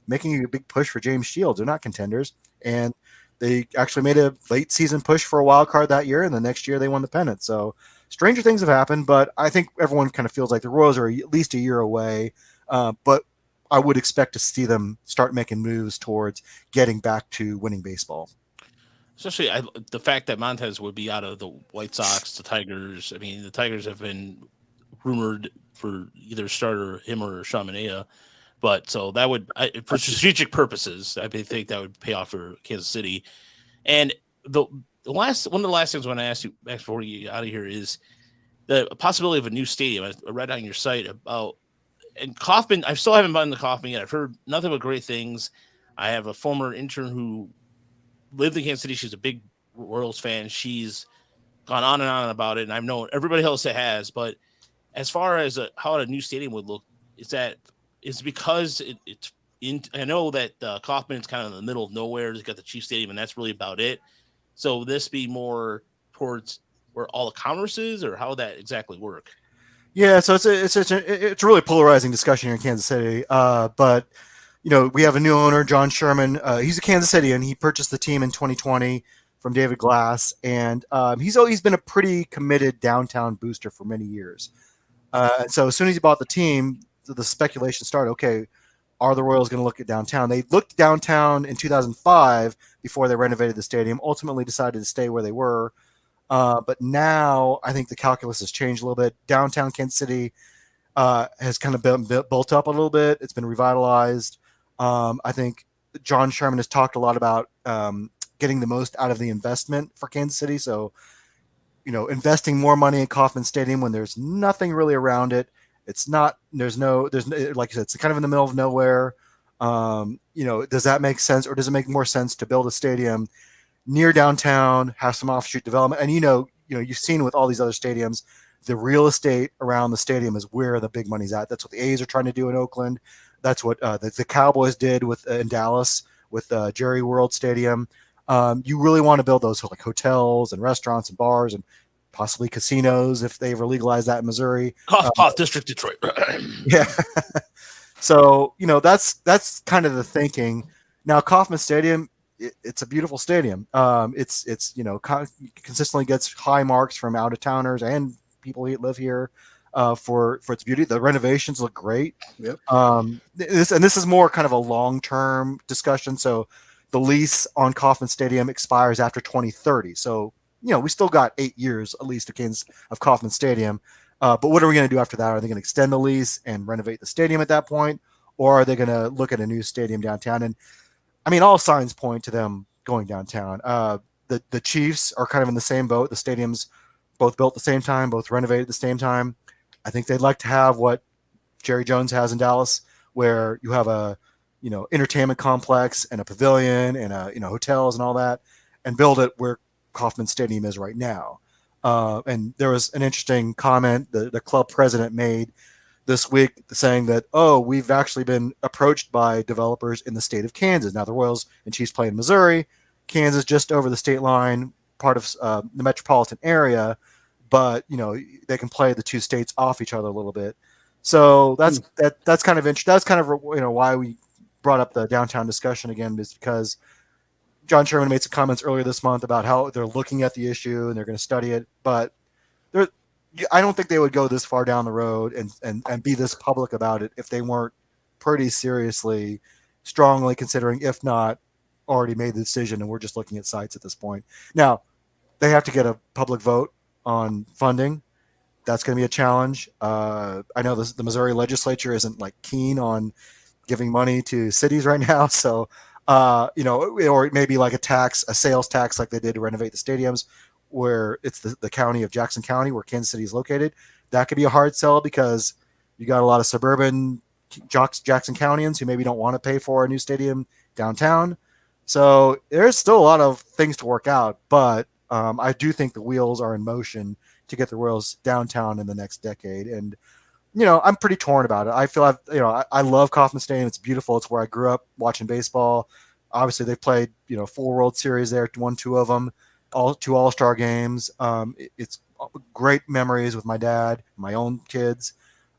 making a big push for James Shields? They're not contenders. And they actually made a late season push for a wild card that year, and the next year they won the pennant. So stranger things have happened, but I think everyone kind of feels like the Royals are at least a year away. But I would expect to see them start making moves towards getting back to winning baseball. Especially the fact that Montez would be out of the White Sox, the Tigers. I mean, the Tigers have been rumored for either starter him or Sean Manaea. But so that would, for strategic purposes, I think that would pay off for Kansas City. And the last one of the last things I want to ask you before you get out of here is the possibility of a new stadium. I read on your site about, and Kauffman. I still haven't been to Kauffman yet. I've heard nothing but great things. I have a former intern who lived in Kansas City. She's a big Royals fan. She's gone on and on about it, and I've known everybody else that has. But as far as how a new stadium would look, it's because it's in. I know that Kauffman's kind of in the middle of nowhere. He's got the Chief Stadium, and that's really about it. So would this be more towards where all the commerce is, or how would that exactly work? Yeah, so it's a really polarizing discussion here in Kansas City. But we have a new owner, John Sherman. He's a Kansas City, and he purchased the team in 2020 from David Glass, and he's been a pretty committed downtown booster for many years. So as soon as he bought the team, the speculation started. Okay, are the Royals going to look at downtown? They looked downtown in 2005 before they renovated the stadium. Ultimately, decided to stay where they were. But now I think the calculus has changed a little bit. Downtown Kansas City has kind of been built up a little bit. It's been revitalized. I think John Sherman has talked a lot about getting the most out of the investment for Kansas City. So, investing more money in Kauffman Stadium when there's nothing really around it. It's not, there's like I said, it's kind of in the middle of nowhere. Does that make sense, or does it make more sense to build a stadium near downtown, have some offshoot development? And you've seen with all these other stadiums, the real estate around the stadium is where the big money's at. That's what the A's are trying to do in Oakland. That's what the Cowboys did in Dallas with Jerry World Stadium. You really want to build those like hotels and restaurants and bars and possibly casinos if they ever legalize that in Missouri. Cough District, Detroit. Yeah. So, that's kind of the thinking. Now, Kauffman Stadium, it's a beautiful stadium. It's consistently gets high marks from out of towners and people who live here for its beauty. The renovations look great. Yep. This is more kind of a long-term discussion. So the lease on Kauffman Stadium expires after 2030. So we still got 8 years at least of Kauffman Stadium. But what are we going to do after that? Are they going to extend the lease and renovate the stadium at that point, or are they going to look at a new stadium downtown? And I mean, all signs point to them going downtown. The Chiefs are kind of in the same boat. The stadiums both built at the same time, both renovated at the same time. I think they'd like to have what Jerry Jones has in Dallas, where you have a entertainment complex and a pavilion and hotels and all that, and build it where Kauffman Stadium is right now. And there was an interesting comment the club president made this week saying that, we've actually been approached by developers in the state of Kansas. Now the Royals and Chiefs play in Missouri, Kansas just over the state line, part of the metropolitan area, but they can play the two states off each other a little bit. So that's kind of interesting. That's kind of why we brought up the downtown discussion again, is because John Sherman made some comments earlier this month about how they're looking at the issue and they're going to study it, but I don't think they would go this far down the road and be this public about it if they weren't pretty seriously, strongly considering, if not already made the decision, and we're just looking at sites at this point. Now, they have to get a public vote on funding. That's going to be a challenge. I know the Missouri legislature isn't keen on giving money to cities right now, so or maybe like a sales tax like they did to renovate the stadiums, where it's the county of Jackson County where Kansas City is located. That could be a hard sell because you got a lot of suburban Jackson Countyans who maybe don't want to pay for a new stadium downtown. So there's still a lot of things to work out, but I do think the wheels are in motion to get the Royals downtown in the next decade. And, I'm pretty torn about it. I feel I love Kauffman Stadium. It's beautiful. It's where I grew up watching baseball. Obviously they've played, 4 World Series there, won 2 of them. Two All-Star games. It's great memories with my dad, my own kids.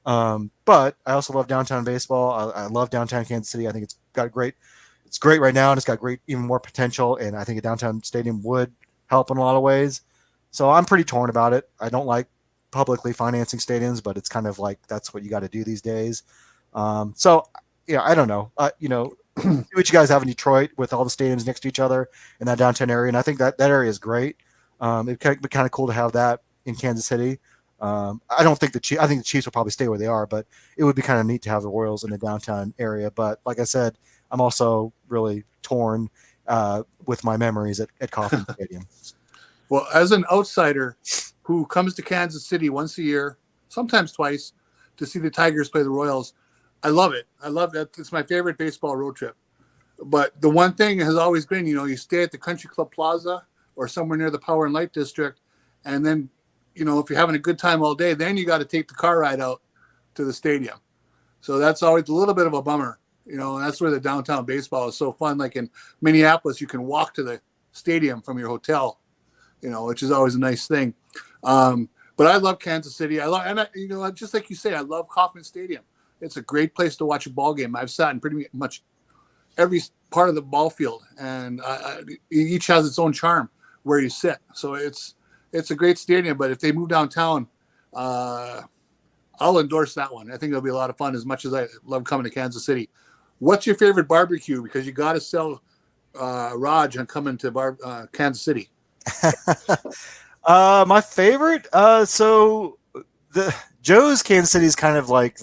But I also love downtown baseball. I love downtown Kansas City. I think it's great right now, and it's got even more potential. And I think a downtown stadium would help in a lot of ways. So I'm pretty torn about it. I don't like publicly financing stadiums, but it's kind of that's what you got to do these days. So I don't know. See what you guys have in Detroit with all the stadiums next to each other in that downtown area, and I think that area is great. It could be kind of cool to have that in Kansas City. I think the Chiefs will probably stay where they are, but it would be kind of neat to have the Royals in the downtown area. But like I said, I'm also really torn with my memories at Kauffman Stadium. Well, as an outsider who comes to Kansas City once a year, sometimes twice, to see the Tigers play the Royals, I love it. I love that. It's my favorite baseball road trip. But the one thing has always been, you stay at the Country Club Plaza or somewhere near the Power and Light District. And then, if you're having a good time all day, then you got to take the car ride out to the stadium. So that's always a little bit of a bummer, and that's where the downtown baseball is so fun. Like in Minneapolis, you can walk to the stadium from your hotel, which is always a nice thing. But I love Kansas City. Just like you say, I love Kauffman Stadium. It's a great place to watch a ball game. I've sat in pretty much every part of the ball field, and each has its own charm where you sit. So it's a great stadium. But if they move downtown, I'll endorse that one. I think it'll be a lot of fun. As much as I love coming to Kansas City, what's your favorite barbecue? Because you got to sell Raj on coming to Kansas City. My favorite. So the Joe's Kansas City is kind of like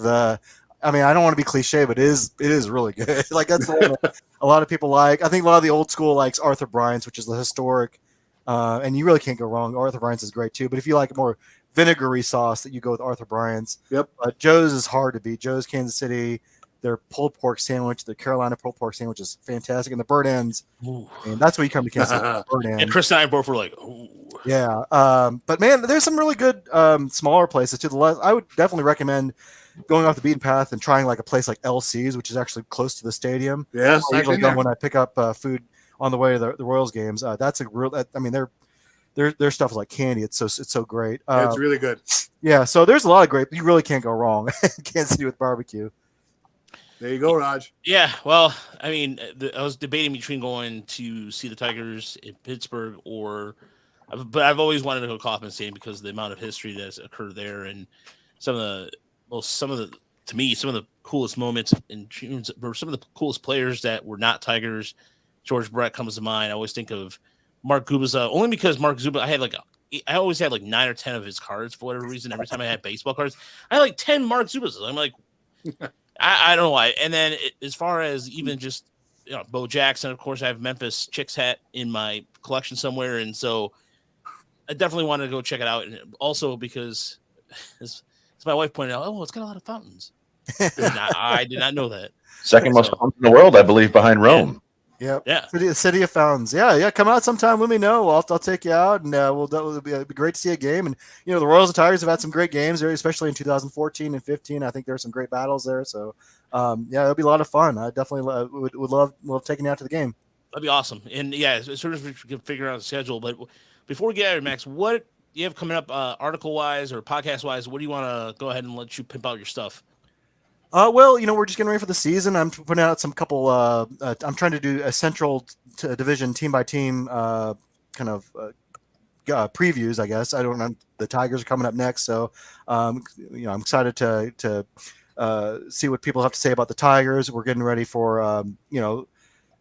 I don't want to be cliche, but it is really good. That's the one that a lot of people like. I think a lot of the old school likes Arthur Bryant's, which is the historic, and you really can't go wrong. Arthur Bryant's is great too, but if you like a more vinegary sauce, that you go with Arthur Bryant's. Yep. Joe's is hard to beat. Joe's Kansas City, their pulled pork sandwich, the Carolina pulled pork sandwich is fantastic, and the bird ends. Ooh. And that's when you come to Kansas City. Bird ends. And Chris and I both were like, ooh. Yeah. But man, there's some really good smaller places to the left. I would definitely recommend going off the beaten path and trying a place like LC's, which is actually close to the stadium. Yes, I usually go when I pick up food on the way to the Royals games. That's a real. Their stuff is like candy. It's so great. It's really good. Yeah. So there's a lot of great. You really can't go wrong. Kansas City with barbecue. There you go, Raj. Yeah, well, I mean, I was debating between going to see the Tigers in Pittsburgh but I've always wanted to go Kauffman Stadium because of the amount of history that's occurred there and some of the coolest moments or some of the coolest players that were not Tigers. George Brett comes to mind. I always think of Mark Gubicza only because Mark Zuba. I always had like 9 or 10 of his cards for whatever reason. Every time I had baseball cards, I had like 10 Mark Zubas. I'm like, I don't know why. And then as far as even just Bo Jackson, of course, I have Memphis Chicks hat in my collection somewhere, and so I definitely wanted to go check it out. And also because, as my wife pointed out, it's got a lot of fountains. I did not know that. Second most fountains in the world, I believe, behind Rome. Yep. Yeah. City of Fountains. Yeah. Come out sometime. Let me know. I'll take you out, and it'll be great to see a game. And the Royals and Tigers have had some great games there, especially in 2014 and 15. I think there were some great battles there. So, it'll be a lot of fun. I definitely would love taking you out to the game. That'd be awesome. And as soon as we can figure out the schedule. But before we get out of Max, what do you have coming up, article wise or podcast wise? What do you want to go ahead and let you pimp out your stuff? Well, we're just getting ready for the season. I'm putting out some couple. I'm trying to do a central division team by team kind of previews. I guess I don't know. The Tigers are coming up next, so I'm excited to see what people have to say about the Tigers. We're getting ready for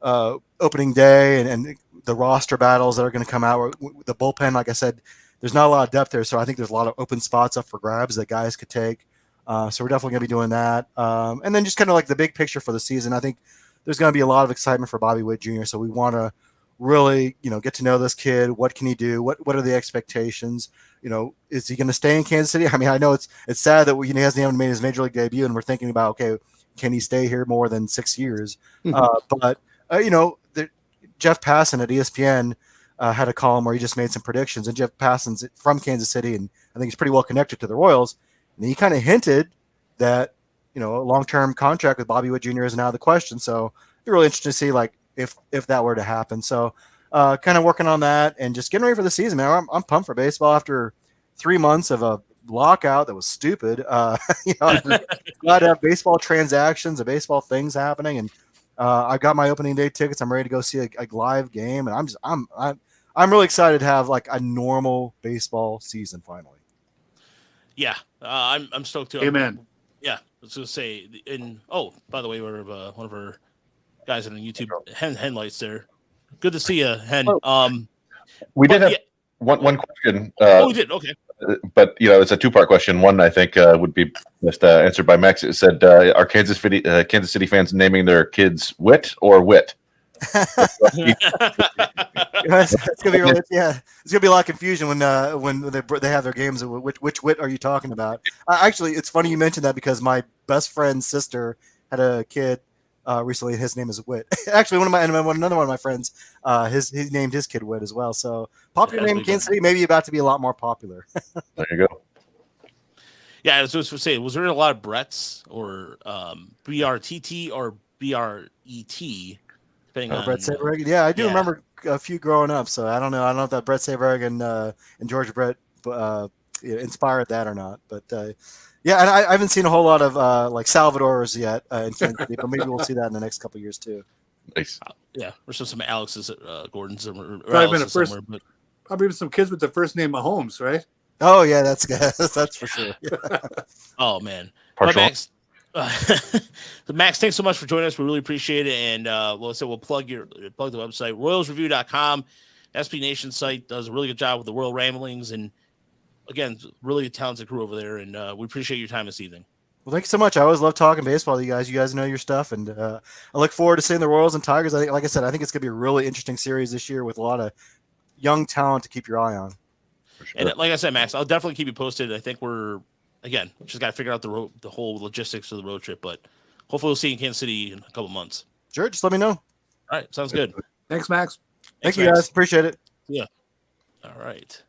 opening day and the roster battles that are going to come out. The bullpen, like I said, there's not a lot of depth there, so I think there's a lot of open spots up for grabs that guys could take. So we're definitely going to be doing that. And then just kind of like the big picture for the season, I think there's going to be a lot of excitement for Bobby Witt Jr. So we want to really, get to know this kid. What can he do? What are the expectations? Is he going to stay in Kansas City? I mean, I know it's sad that he hasn't even made his major league debut, and we're thinking about, okay, can he stay here more than 6 years? But Jeff Passan at ESPN had a column where he just made some predictions, and Jeff Passan's from Kansas City, and I think he's pretty well connected to the Royals. And he kind of hinted that, a long-term contract with Bobby Witt Jr. is now the question. So it'd be really interesting to see, like, if that were to happen. So kind of working on that and just getting ready for the season, man. I'm pumped for baseball after 3 months of a lockout that was stupid. I'm glad to have baseball transactions and baseball things happening. And I got my opening day tickets. I'm ready to go see a live game. And I'm really excited to have like a normal baseball season finally. Yeah, I'm stoked too. Amen. I was going to say, by the way, we're one of our guys on YouTube, Hen Lights there. Good to see you, Hen. We did have one question. We did. Okay. But it's a 2-part question. One, I think, would be just answered by Max. It said, "Are Kansas City fans naming their kids Wit or Wit?" It's gonna be really, it's gonna be a lot of confusion when they have their games. Which Wit are you talking about? Actually, it's funny you mentioned that because my best friend's sister had a kid recently, and his name is Wit. Actually, another one of my friends, he named his kid Wit as well. So popular name in Kansas City, maybe about to be a lot more popular. There you go. Yeah, I was supposed to say, was there a lot of Bretts or BRTT or BRET? Brett Saberhagen. Yeah, I do remember a few growing up. So I don't know. I don't know if that Brett Saberhagen and George Brett inspired that or not. But and I haven't seen a whole lot of like Salvador's yet in Kansas City, but maybe we'll see that in the next couple of years too. Nice. Or some Alex's Gordon's or Probably some kids with the first name Mahomes, right? Oh yeah, that's for sure. Yeah. Oh man, Partial. Max, thanks so much for joining us. We really appreciate it. And we'll plug the website, royalsreview.com. SB Nation site does a really good job with the Royal Ramblings, and again, really talented crew over there. And we appreciate your time this evening. Well, thank you so much. I always love talking baseball to you guys. You guys know your stuff, and I look forward to seeing the Royals and Tigers. I think, like I said, I think it's going to be a really interesting series this year with a lot of young talent to keep your eye on. Sure. And like I said, Max, I'll definitely keep you posted. I think just got to figure out the whole logistics of the road trip, but hopefully we'll see you in Kansas City in a couple months. Sure, just let me know. All right, sounds good. Thanks, Max. Thank you, guys. Appreciate it. Yeah. All right.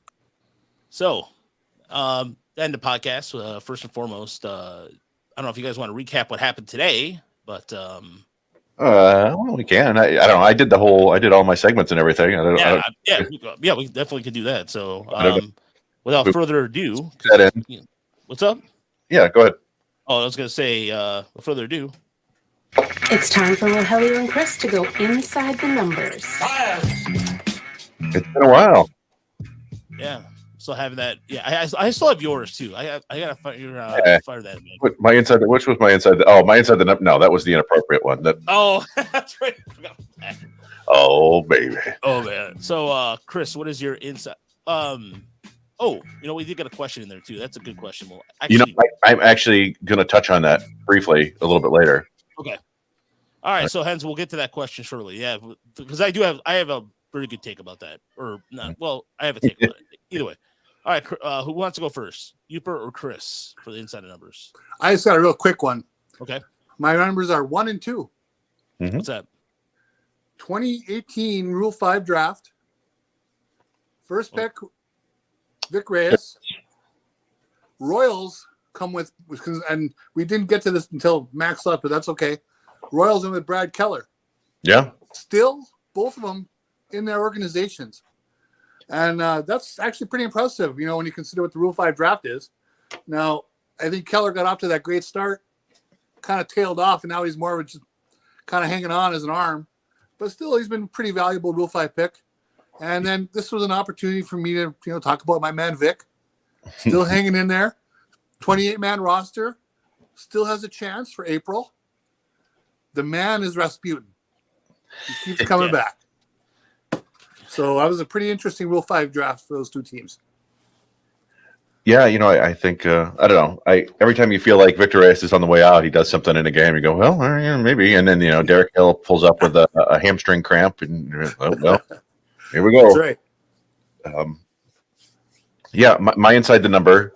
So, end the podcast. First and foremost, I don't know if you guys want to recap what happened today, but well, we can. I don't know. I did all my segments and everything. We definitely could do that. So, without further ado, what's up? Yeah, go ahead. Oh, I was going to say, without further ado, It's time for Rogelio and Chris to go inside the numbers. It's been a while. Yeah. Still having that. Yeah. I still have yours too. I gotta fire that, man. Which was my inside? My inside the no, that was the inappropriate one. Oh, that's right. I forgot about that. Oh baby. Oh man. So Chris, what is your inside? We did get a question in there too. That's a good question. Well, actually, I'm actually gonna touch on that briefly a little bit later. Okay. All right. So hence we'll get to that question shortly. Yeah, because I have a pretty good take about that. Or not. Well, I have a take about it. Either way. All right. Who wants to go first? Uper or Chris for the inside numbers? I just got a real quick one. Okay. My numbers are 1 and 2. Mm-hmm. What's that? 2018 Rule 5 draft. First pick, Vic Reyes. Royals come with, and we didn't get to this until Max left, but that's okay. Royals in with Brad Keller. Yeah. Still, both of them in their organizations. And that's actually pretty impressive, when you consider what the Rule 5 draft is. Now, I think Keller got off to that great start, kind of tailed off, and now he's more of just kind of hanging on as an arm. But still, he's been a pretty valuable Rule 5 pick. And then this was an opportunity for me to, talk about my man Vic. Still hanging in there. 28-man roster. Still has a chance for April. The man is Rasputin. He keeps coming back. So that was a pretty interesting Rule 5 draft for those two teams. Yeah, I think I don't know. Every time you feel like Victor Reyes is on the way out, he does something in a game. You go, well, yeah, maybe, and then Derek Hill pulls up with a hamstring cramp, and here we go. That's right. My inside the number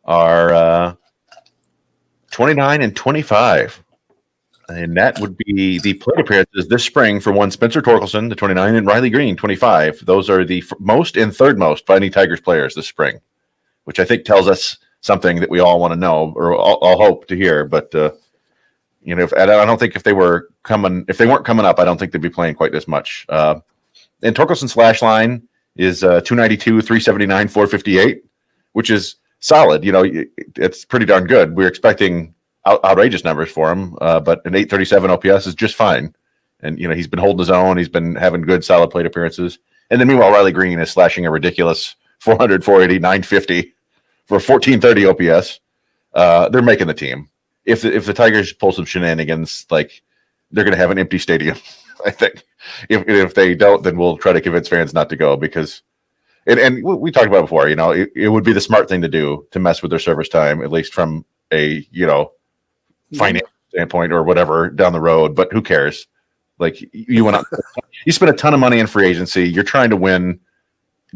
are 29 and 25. And that would be the plate appearances this spring for one Spencer Torkelson, the 29, and Riley Green, 25. Those are the most and third most by any Tigers players this spring, which I think tells us something that we all want to know or all hope to hear. But I don't think if they weren't coming up, I don't think they'd be playing quite this much. And Torkelson's slash line is 292, 379, 458, which is solid. It's pretty darn good. We're expecting outrageous numbers for him, but an 837 OPS is just fine. And he's been holding his own. He's been having good solid plate appearances. And then meanwhile, Riley Green is slashing a ridiculous 400, 480, 950 for 1430 OPS. They're making the team. If the Tigers pull some shenanigans, they're going to have an empty stadium. I think if they don't, then we'll try to convince fans not to go because. And we talked about it before. It would be the smart thing to do to mess with their service time, at least from a finance standpoint or whatever down the road, but who cares? You spend a ton of money in free agency. You're trying to win.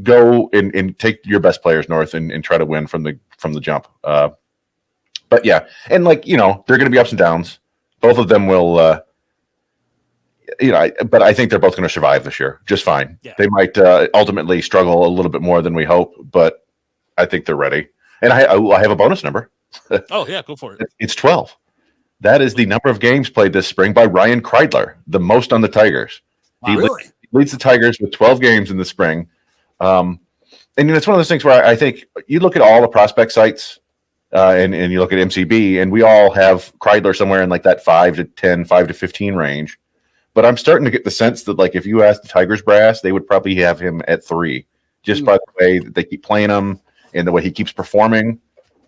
Go and take your best players north and try to win from the jump. But yeah, and there are going to be ups and downs. Both of them will. But I think they're both going to survive this year just fine. Yeah. They might ultimately struggle a little bit more than we hope, but I think they're ready. And I have a bonus number. Oh yeah, go for it. It's 12. That is the number of games played this spring by Ryan Kreidler, the most on the Tigers. Wow, really? Leads the Tigers with 12 games in the spring. And it's one of those things where I think you look at all the prospect sites and you look at MCB, and we all have Kreidler somewhere in that 5 to 10, 5 to 15 range. But I'm starting to get the sense that if you ask the Tigers brass, they would probably have him at 3, just by the way that they keep playing him and the way he keeps performing.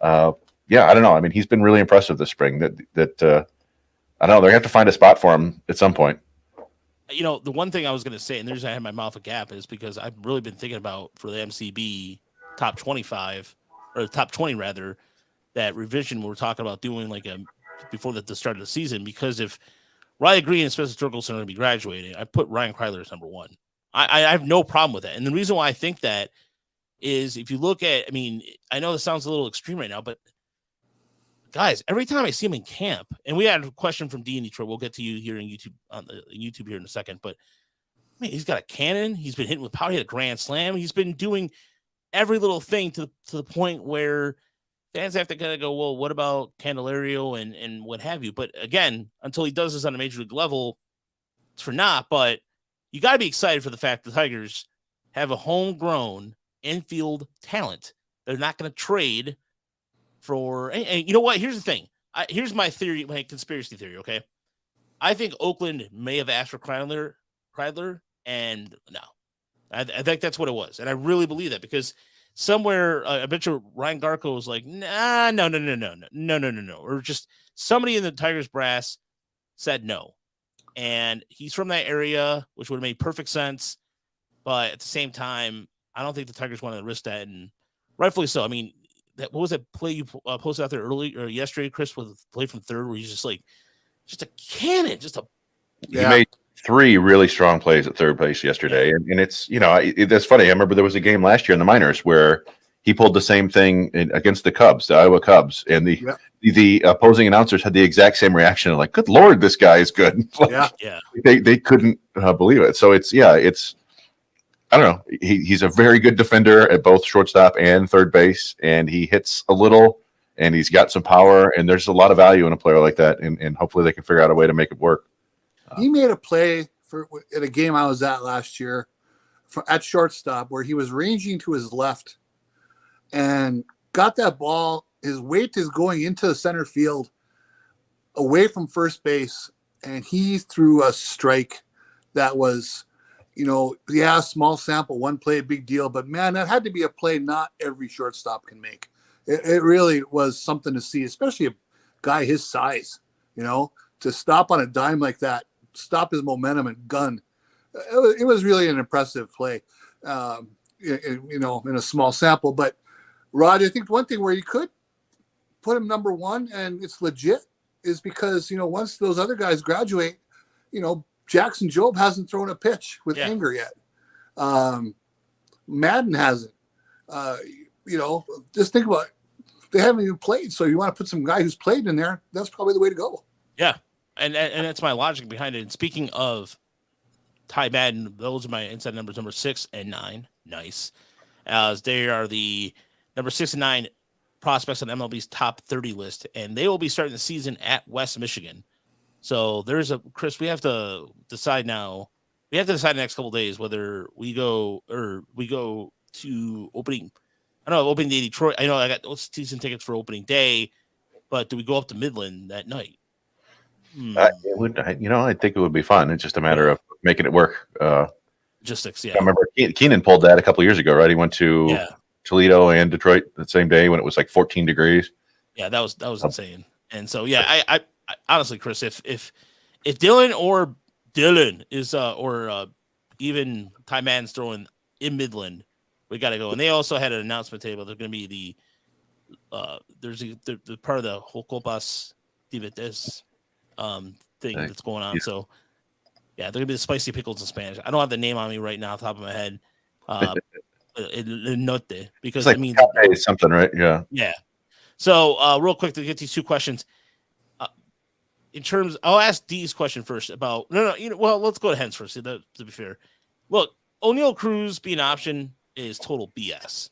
I don't know. I mean, he's been really impressive this spring. I don't know. They're going to have to find a spot for him at some point. The one thing I was going to say, and the reason I had my mouth agape is because I've really been thinking about for the MCB top 25 or top 20 rather, that revision we're talking about doing before the start of the season. Because if Riley Green and Spencer Torkelson are going to be graduating, I put Ryan Kreidler as number 1. I have no problem with that. And the reason why I think that is if you look at, I know this sounds a little extreme right now, but guys, every time I see him in camp, and we had a question from D in Detroit. We'll get to you here in YouTube here in a second. But he's got a cannon. He's been hitting with power. He had a grand slam. He's been doing every little thing to the point where fans have to kind of go, well, what about Candelario and what have you? But again, until he does this on a major league level, it's for naught. But you got to be excited for the fact the Tigers have a homegrown infield talent. They're not going to trade for, and you know what? Here's the thing. here's my theory, my conspiracy theory. Okay, I think Oakland may have asked for Kreidler, and no, I think that's what it was, and I really believe that because somewhere I bet you Ryan Garco was like, nah, no, or just somebody in the Tigers brass said no, and he's from that area, which would have made perfect sense, but at the same time, I don't think the Tigers wanted to risk that, and rightfully so. I mean, what was that play you posted out there early or yesterday, Chris, with play from third where he's just like, just a cannon, just a. He made 3 really strong plays at third base yesterday, and it's that's funny. I remember there was a game last year in the minors where he pulled the same thing against the Cubs, the Iowa Cubs, and the opposing announcers had the exact same reaction, like, "Good Lord, this guy is good." They couldn't believe it. So it's I don't know. He's a very good defender at both shortstop and third base, and he hits a little, and he's got some power, and there's a lot of value in a player like that, and hopefully they can figure out a way to make it work. He made a play at a game I was at last year at shortstop where he was ranging to his left and got that ball. His weight is going into the center field away from first base, and he threw a strike that was – small sample, one play, big deal. But, man, that had to be a play not every shortstop can make. It really was something to see, especially a guy his size, to stop on a dime like that, stop his momentum and gun. It was really an impressive play, in a small sample. But, Rod, I think one thing where you could put him number one and it's legit is because, once those other guys graduate, Jackson Jobe hasn't thrown a pitch with anger yet. Madden hasn't. Just think about it. They haven't even played. So you want to put some guy who's played in there, that's probably the way to go. Yeah. And that's my logic behind it. And speaking of Ty Madden, those are my inside numbers, number 6 and 9. Nice. As they are the number 6 and 9 prospects on MLB's top 30 list. And they will be starting the season at West Michigan. So Chris, we have to decide now. We have to decide the next couple of days whether we go to opening. I don't know, opening day Detroit. I know I got those season tickets for opening day, but do we go up to Midland that night? I think it would be fun. It's just a matter of making it work. Logistics, yeah. I remember Keenan pulled that a couple of years ago, right? He went to Toledo and Detroit the same day when it was like 14 degrees. Yeah, that was insane. And so, I honestly, Chris, if Dylan is or even Ty Madden's throwing in Midland, we got to go. And they also had an announcement table. There's going to be there's part of the whole Copas Divites thing that's going on. So they're going to be the spicy pickles in Spanish. I don't have the name on me right now off the top of my head. Note because it means something, right? Yeah. Yeah. So real quick to get these 2 questions. In terms, I'll ask Dee's question first about let's go to Hens first. To be fair, look, O'Neal Cruz being an option is total BS.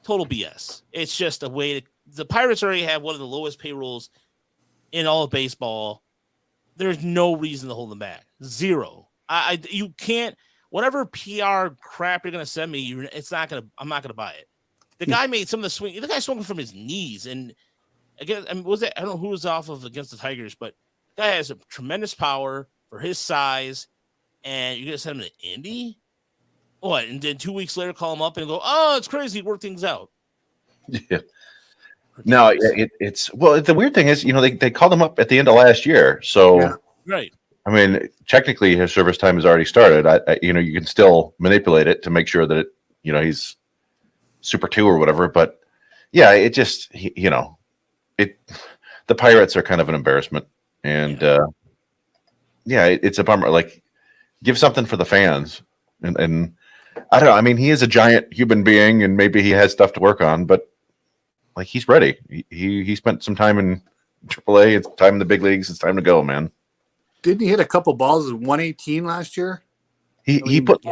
Total BS. It's just a way the Pirates already have one of the lowest payrolls in all of baseball. There's no reason to hold them back. Zero. You can't. Whatever PR crap you're gonna send me, I'm not gonna buy it. The guy made some of the swing. The guy swung from his knees, and again, I don't know who was off of against the Tigers, but guy has a tremendous power for his size, and you're gonna send him to Indy? What? And then 2 weeks later, call him up and go, "Oh, it's crazy. Work things out." Yeah. No, it's the weird thing is, they called him up at the end of last year, so right. I mean, technically, his service time has already started. You can still manipulate it to make sure that he's Super 2 or whatever. But it just the Pirates are kind of an embarrassment. And it's a bummer. Like, give something for the fans. And I don't know. I mean, he is a giant human being, and maybe he has stuff to work on. But like, he's ready. He spent some time in AAA. It's time in the big leagues. It's time to go, man. Didn't he hit a couple balls at 118 last year? He put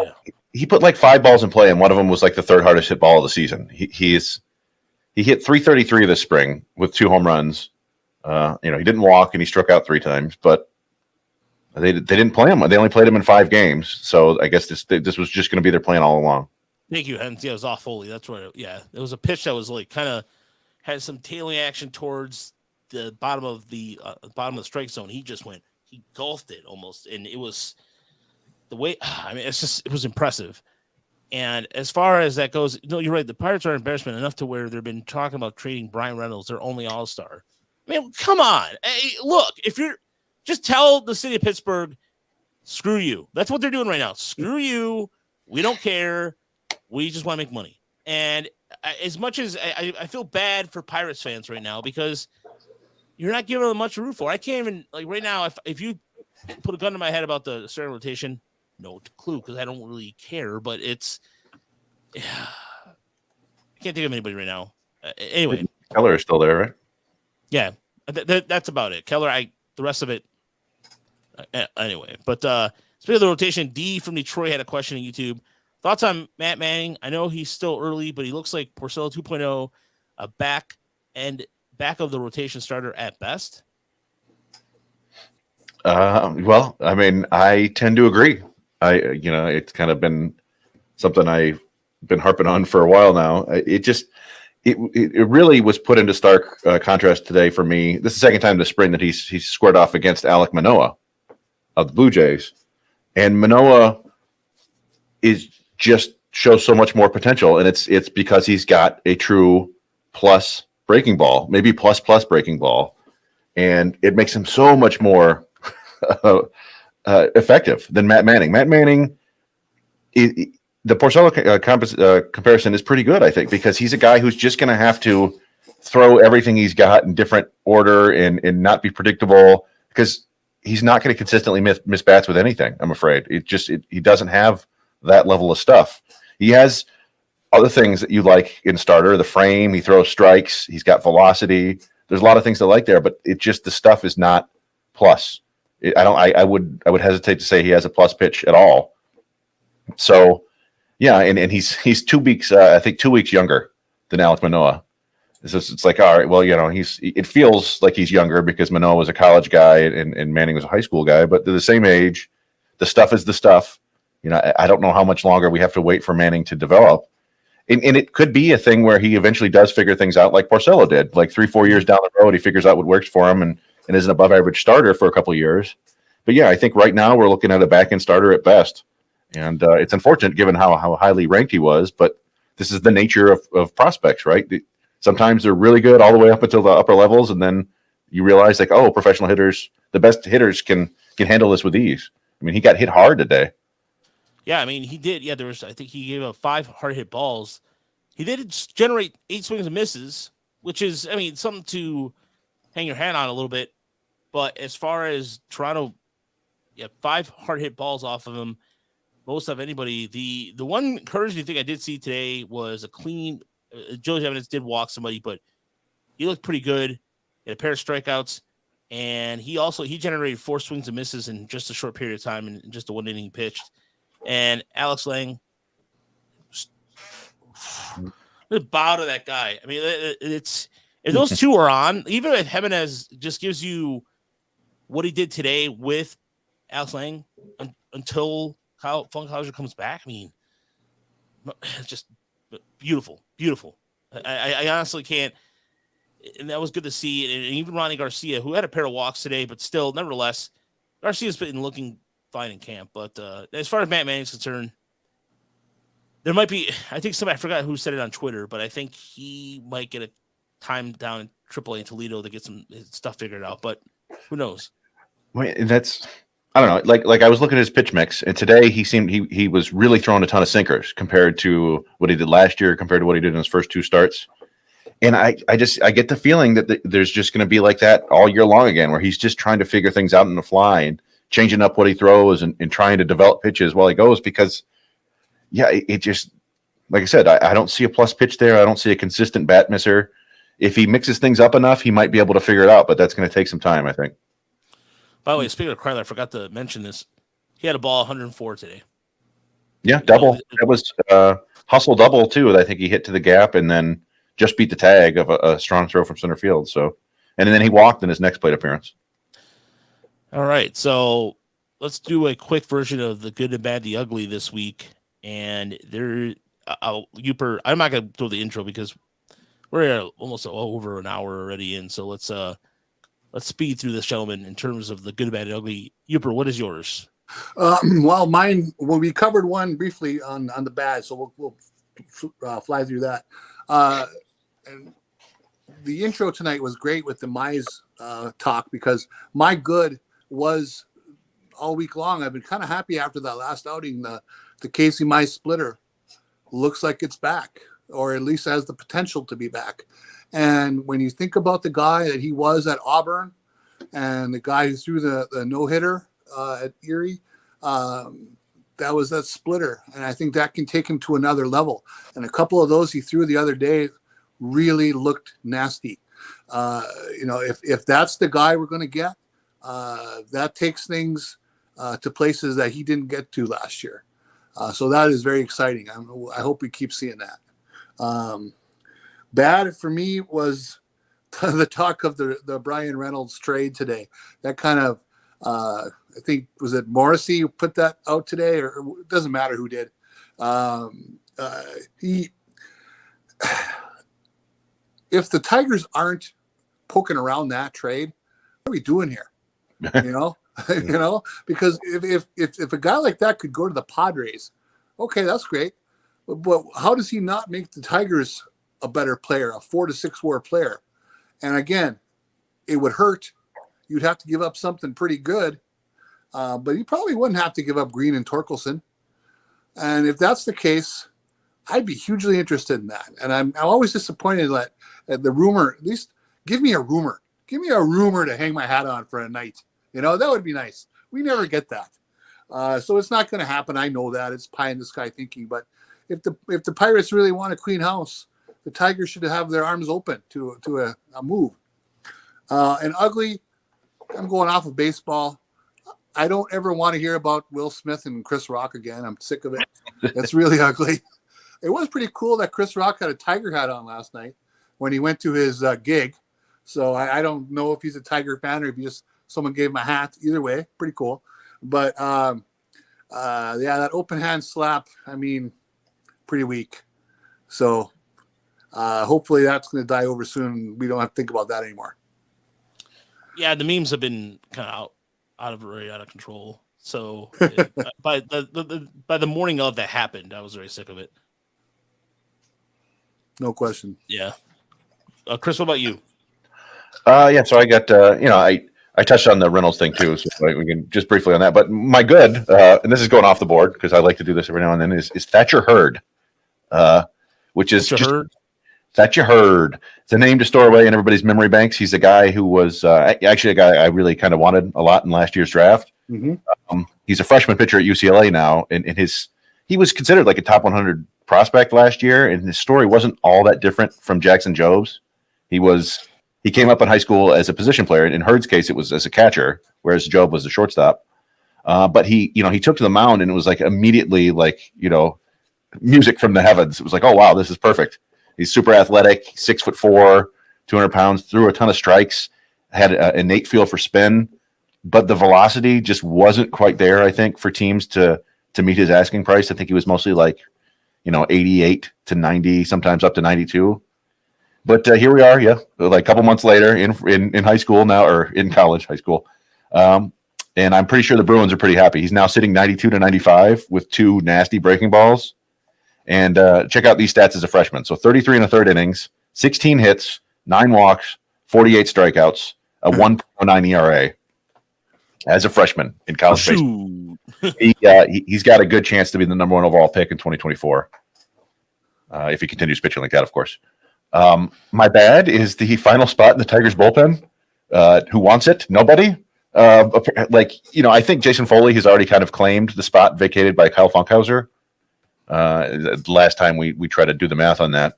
like 5 balls in play, and one of them was like the 3rd hardest hit ball of the season. He hit 333 this spring with 2 home runs. He didn't walk and he struck out 3 times, but they didn't play him. They only played him in 5 games. So I guess this was just going to be their plan all along. Thank you, Hens. Yeah, it was off Foley. That's right. Yeah, it was a pitch that was like kind of had some tailing action towards the bottom of the strike zone. He golfed it almost, and it was the way. I mean, it was impressive. And as far as that goes, no, you're right. The Pirates are embarrassment enough to where they've been talking about trading Brian Reynolds, their only All-Star. I mean, come on. Hey, look, if you're just tell the city of Pittsburgh, screw you. That's what they're doing right now. Screw you. We don't care. We just want to make money. And as much as I feel bad for Pirates fans right now because you're not giving them much to root for. I can't even like right now. If you put a gun to my head about the starting rotation, no clue because I don't really care. But it's I can't think of anybody right now. Anyway, Keller is still there, right? Yeah, that's about it. Keller, the rest of it. Anyway, but speaking of the rotation, D from Detroit had a question on YouTube. Thoughts on Matt Manning? I know he's still early, but he looks like Porcello 2.0, a back of the rotation starter at best. Well, I mean, I tend to agree. It's kind of been something I've been harping on for a while now. It really was put into stark contrast today for me. This is the second time this spring that he's squared off against Alek Manoah of the Blue Jays, and Manoah shows so much more potential, and it's because he's got a true plus breaking ball, maybe plus breaking ball, and it makes him so much more effective than Matt Manning. Matt Manning, the Porcello comparison is pretty good, I think, because he's a guy who's just going to have to throw everything he's got in different order and not be predictable because he's not going to consistently miss bats with anything. I'm afraid he doesn't have that level of stuff. He has other things that you like in starter, the frame, he throws strikes, he's got velocity. There's a lot of things to like there, but the stuff is not plus. I would hesitate to say he has a plus pitch at all. So yeah, and he's 2 weeks, I think 2 weeks younger than Alek Manoah. So it's like, all right, well, it feels like he's younger because Manoah was a college guy and Manning was a high school guy, but they're the same age. The stuff is the stuff. I don't know how much longer we have to wait for Manning to develop. And it could be a thing where he eventually does figure things out like Porcello did. Like 3-4 years down the road, he figures out what works for him and is an above average starter for a couple of years. But yeah, I think right now we're looking at a back end starter at best. And it's unfortunate given how highly ranked he was, but this is the nature of prospects, right? Sometimes they're really good all the way up until the upper levels, and then you realize like, oh, professional hitters, the best hitters can handle this with ease. I mean, he got hit hard today. Yeah, I mean, he did. Yeah, I think he gave up 5 hard hit balls. He did generate 8 swings and misses, which is, I mean, something to hang your hat on a little bit. But as far as Toronto, 5 hard hit balls off of him, most of anybody. The one encouraging thing I did see today was a clean. Joe Evans did walk somebody, but he looked pretty good. He had a pair of strikeouts, and he generated 4 swings and misses in just a short period of time and just a 1 inning pitched. And Alex Lang, bow to that guy. I mean, it's if those two are on, even if Jimenez just gives you what he did today with Alex Lang until Kyle Funkhauser comes back. I mean, it's just beautiful. I honestly can't. And that was good to see. And even Ronnie Garcia, who had a pair of walks today, but still, nevertheless, Garcia's been looking fine in camp. But as far as Matt Manning's concerned, there might be, I think I forgot who said it on Twitter, but I think he might get a time down in AAA in Toledo to get some stuff figured out. But who knows? Well, I don't know. Like I was looking at his pitch mix, and today he was really throwing a ton of sinkers compared to what he did last year, compared to what he did in his first 2 starts. And I get the feeling that there's just going to be like that all year long again, where he's just trying to figure things out on the fly and changing up what he throws and trying to develop pitches while he goes. Because, yeah, it just, like I said, I don't see a plus pitch there. I don't see a consistent bat misser. If he mixes things up enough, he might be able to figure it out, but that's going to take some time, I think. By the way, speaking of Kryler, I forgot to mention this. He had a ball 104 today. Yeah, double. That was hustle double, too, that I think he hit to the gap and then just beat the tag of a strong throw from center field. So, and then he walked in his next plate appearance. All right, so let's do a quick version of the good, the bad, the ugly this week. And I'm not going to do the intro because we're almost over an hour already in. So let's let's speed through this, gentlemen, in terms of the good, bad, and ugly. Rieper, what is yours? Well, mine. Well, we covered one briefly on the bad, so we'll fly through that. And the intro tonight was great with the Mize talk, because my good was all week long. I've been kind of happy after that last outing. The Casey Mize splitter looks like it's back, or at least has the potential to be back. And when you think about the guy that he was at Auburn and the guy who threw the no-hitter at Erie, that was that splitter. And I think that can take him to another level. And a couple of those he threw the other day really looked nasty. If that's the guy we're going to get, that takes things to places that he didn't get to last year. So that is very exciting. I hope we keep seeing that. Bad for me was the talk of the Brian Reynolds trade today. That kind of, I think, was it Morrissey who put that out today, or it doesn't matter who did. If the Tigers aren't poking around that trade, what are we doing here? Because if a guy like that could go to the Padres, okay, that's great. But how does he not make the Tigers a better player, a 4 to 6 WAR player? And again, it would hurt. You'd have to give up something pretty good, but you probably wouldn't have to give up Green and Torkelson. And if that's the case, I'd be hugely interested in that. And I'm always disappointed that the rumor, at least give me a rumor. Give me a rumor to hang my hat on for a night. That would be nice. We never get that. So it's not going to happen. I know that. It's pie in the sky thinking. But if the Pirates really want to clean house, the Tigers should have their arms open to a move. And ugly, I'm going off of baseball. I don't ever want to hear about Will Smith and Chris Rock again. I'm sick of it. It's really ugly. It was pretty cool that Chris Rock had a Tiger hat on last night when he went to his gig. So I don't know if he's a Tiger fan or if someone gave him a hat. Either way, pretty cool. But that open hand slap, pretty weak. So hopefully that's going to die over soon. We don't have to think about that anymore. Yeah, the memes have been kind of out of control. So by the morning of that happened, I was very sick of it. No question. Yeah. Chris, what about you? So I got I touched on the Reynolds thing too, so we can just briefly on that. But my good, and this is going off the board because I like to do this every now and then, is Thatcher Hurd, which is just Thatcher Hurd. It's a name to store away in everybody's memory banks. He's a guy who was actually a guy I really kind of wanted a lot in last year's draft. Mm-hmm. He's a freshman pitcher at UCLA now, and he was considered like a top 100 prospect last year, and his story wasn't all that different from Jackson Job's. He came up in high school as a position player. In Hurd's case, it was as a catcher, whereas Job was a shortstop. But he took to the mound, and it was like immediately music from the heavens. It was like, oh wow, this is perfect. He's super athletic, 6'4", 200 pounds, threw a ton of strikes, had an innate feel for spin, but the velocity just wasn't quite there, I think, for teams to meet his asking price. I think he was mostly 88 to 90, sometimes up to 92. But here we are, a couple months later in high school now, or in college, high school. And I'm pretty sure the Bruins are pretty happy. He's now sitting 92 to 95 with 2 nasty breaking balls. And check out these stats as a freshman. So 33 and a third innings, 16 hits, 9 walks, 48 strikeouts, a 1.09 ERA as a freshman in college baseball. He's got a good chance to be the number 1 overall pick in 2024. If he continues pitching like that, of course. My bad is the final spot in the Tigers bullpen. Who wants it? Nobody. I think Jason Foley has already kind of claimed the spot vacated by Kyle Funkhauser. The last time we tried to do the math on that.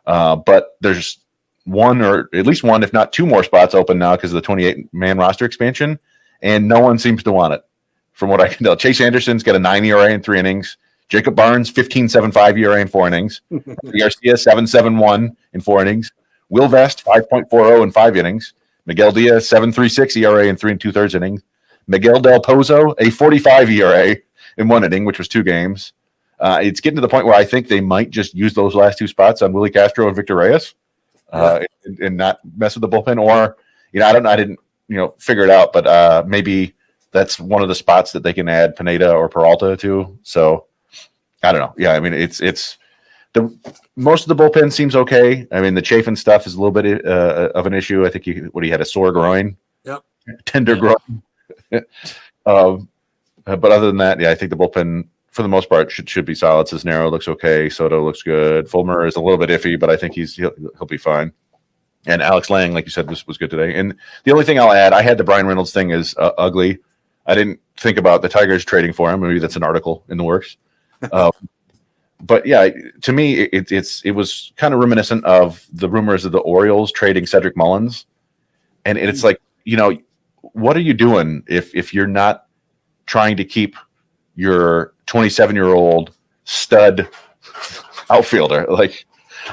But there's one, or at least one, if not 2 more spots open now because of the 28-man roster expansion, and no one seems to want it, from what I can tell. Chase Anderson's got a 9 ERA in 3 innings. Jacob Barnes, 15.75 ERA in 4 innings. Garcia, 7.71 in 4 innings. Will Vest, 5.40 in 5 innings. Miguel Diaz, 7.36 ERA in 3 2/3 innings. Miguel Del Pozo, a 45 ERA in 1 inning, which was 2 games. It's getting to the point where I think they might just use those last 2 spots on Willie Castro and Victor Reyes and not mess with the bullpen. Or I don't know. I didn't, figure it out, but maybe that's one of the spots that they can add Pineda or Peralta to. So I don't know. Yeah, I mean, it's the most of the bullpen seems okay. I mean, the Chafin stuff is a little bit of an issue. I think he had a sore groin, tender groin. But other than that, yeah, I think the bullpen for the most part should be solid. Cisnero looks okay. Soto looks good. Fulmer is a little bit iffy, but I think he'll be fine. And Alex Lang, like you said, was good today. And the only thing I'll add, I had the Brian Reynolds thing as ugly. I didn't think about the Tigers trading for him. Maybe that's an article in the works. But yeah, to me, it was kind of reminiscent of the rumors of the Orioles trading Cedric Mullins. And it's like, what are you doing if you're not trying to keep your 27-year-old stud outfielder? Like,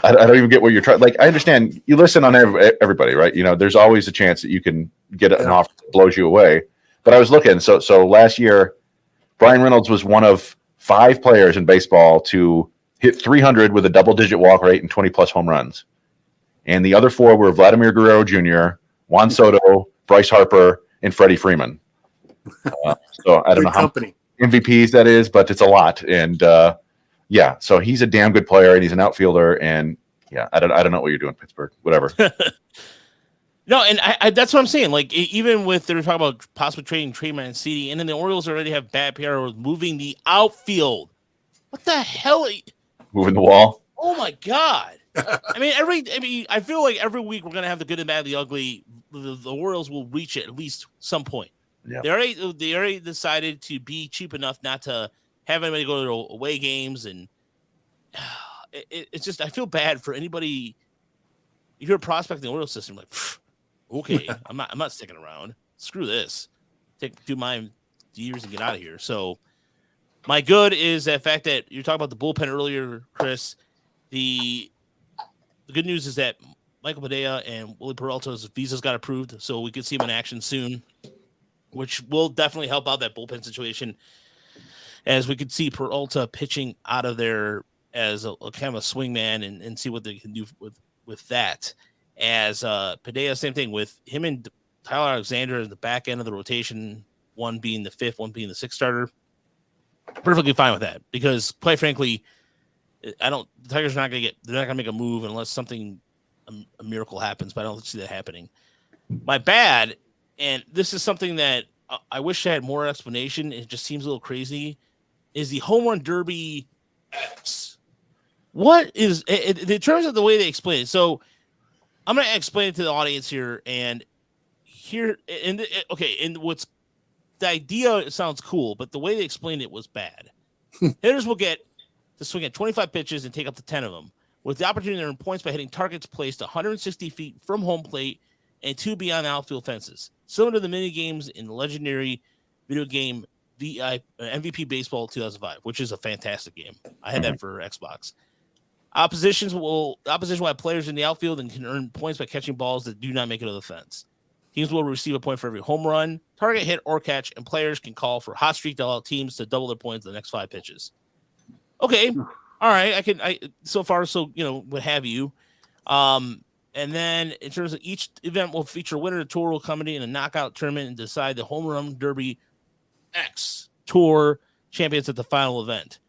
I don't even get what you're trying. Like, I understand you listen on everybody, right? There's always a chance that you can get an offer that blows you away. But I was looking. So last year, Brian Reynolds was one of 5 players in baseball to hit 300 with a double-digit walk rate and 20-plus home runs. And the other 4 were Vladimir Guerrero Jr., Juan Soto, Bryce Harper, and Freddie Freeman. So I don't know how many MVPs that is, but it's a lot. And yeah, so he's a damn good player, and he's an outfielder. And yeah, I don't know what you're doing, Pittsburgh. Whatever. No, and I that's what I'm saying. Like, even with they're talking about possibly trading Trey Mancini, and then the Orioles already have bad PR with moving the outfield. What the hell? Moving the wall. Oh my God! I mean, I feel like every week we're gonna have the good, and bad, the ugly. The Orioles will reach it at least some point. Yeah. They already decided to be cheap enough not to have anybody go to away games, and it's just I feel bad for anybody. If you're a prospect in the Orioles system, like, okay, I'm not sticking around. Screw this. Do my years and get out of here. So my good is the fact that you're talking about the bullpen earlier, Chris. The good news is that Michael Padilla and Willie Peralta's visas got approved, so we could see them in action soon, which will definitely help out that bullpen situation, as we could see Peralta pitching out of there as a kind of a swingman and see what they can do with that. As Padilla, same thing with him and Tyler Alexander in the back end of the rotation, one being the 5th, one being the 6th starter. Perfectly fine with that, because quite frankly, the Tigers are not going to make a move unless something, a miracle happens, but I don't see that happening. My bad, and this is something that I wish I had more explanation. It just seems a little crazy. Is the home run derby X? What is in terms of the way they explain it? So I'm going to explain it to the audience here, and what's the idea? It sounds cool, but the way they explained it was bad. Hitters will get to swing at 25 pitches and take up to 10 of them, with the opportunity to earn points by hitting targets placed 160 feet from home plate and 2 beyond outfield fences, similar to the mini games in the legendary video game MVP Baseball 2005, which is a fantastic game. I had that for Xbox. Opposition will have players in the outfield and can earn points by catching balls that do not make it to the fence. Teams will receive a point for every home run, target hit, or catch, and players can call for hot streak to allow teams to double their points in the next 5 pitches. Okay, all right. So far, what have you? And then in terms of each event will feature a winner of tour will come in a knockout tournament and decide the home run derby X tour champions at the final event.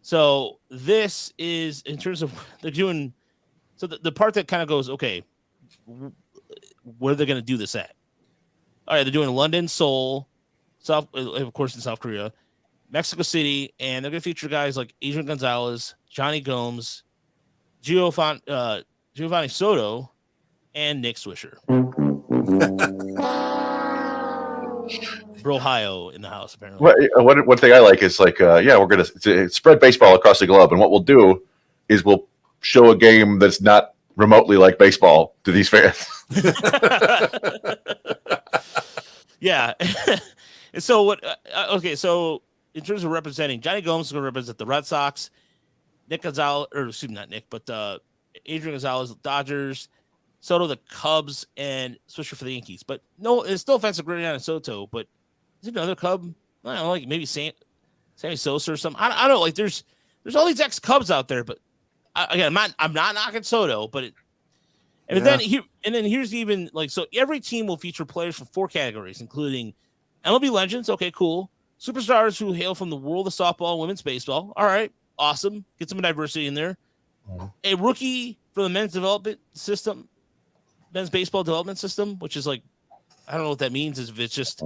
So this is in terms of they're doing. So the part that kind of goes, okay, where are they going to do this at? All right, they're doing London, Seoul, of course, in South Korea, Mexico City, and they're going to feature guys like Adrian Gonzalez, Johnny Gomes, Giovanni Soto, and Nick Swisher. Ohio in the house, apparently. One thing I like is like, we're going to spread baseball across the globe. And what we'll do is we'll show a game that's not remotely like baseball to these fans. Yeah. And so so in terms of representing, Johnny Gomes is going to represent the Red Sox, Nick Gonzalez, or excuse me, not Nick, but Adrian Gonzalez, the Dodgers, Soto, the Cubs, and Swisher for the Yankees. But no, it's still offensive Gridiron and Soto, but is it another Cub? I don't know, like maybe Sammy Sosa or something. I don't know. Like there's all these ex-Cubs out there, but again, I'm not knocking Soto, but And then here's even like, so every team will feature players from 4 categories, including MLB legends. Okay, cool. Superstars who hail from the world of softball and women's baseball. All right, awesome. Get some diversity in there. A rookie from the men's baseball development system, which is like, I don't know what that means. If it's just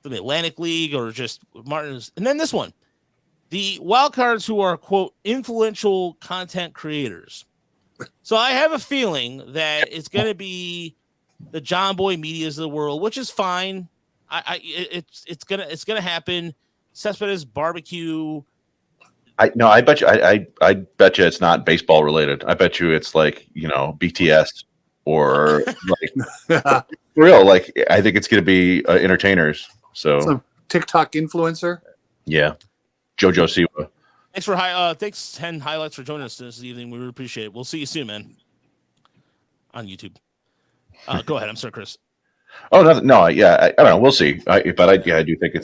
the Atlantic League or just Martin's. And then this one, the wild cards who are, quote, influential content creators. So I have a feeling that it's going to be the John Boy Medias of the world, which is fine. It's gonna happen. Cespedes barbecue. I bet you. I bet you it's not baseball related. I bet you it's like BTS or like for real. Like I think it's gonna be entertainers. So some TikTok influencer. Yeah, JoJo Siwa. Thanks 10 highlights for joining us this evening. We really appreciate it. We'll see you soon, man. On YouTube. Go ahead. I'm sorry, Chris. Oh, nothing. No, yeah, I don't know. We'll see. I do think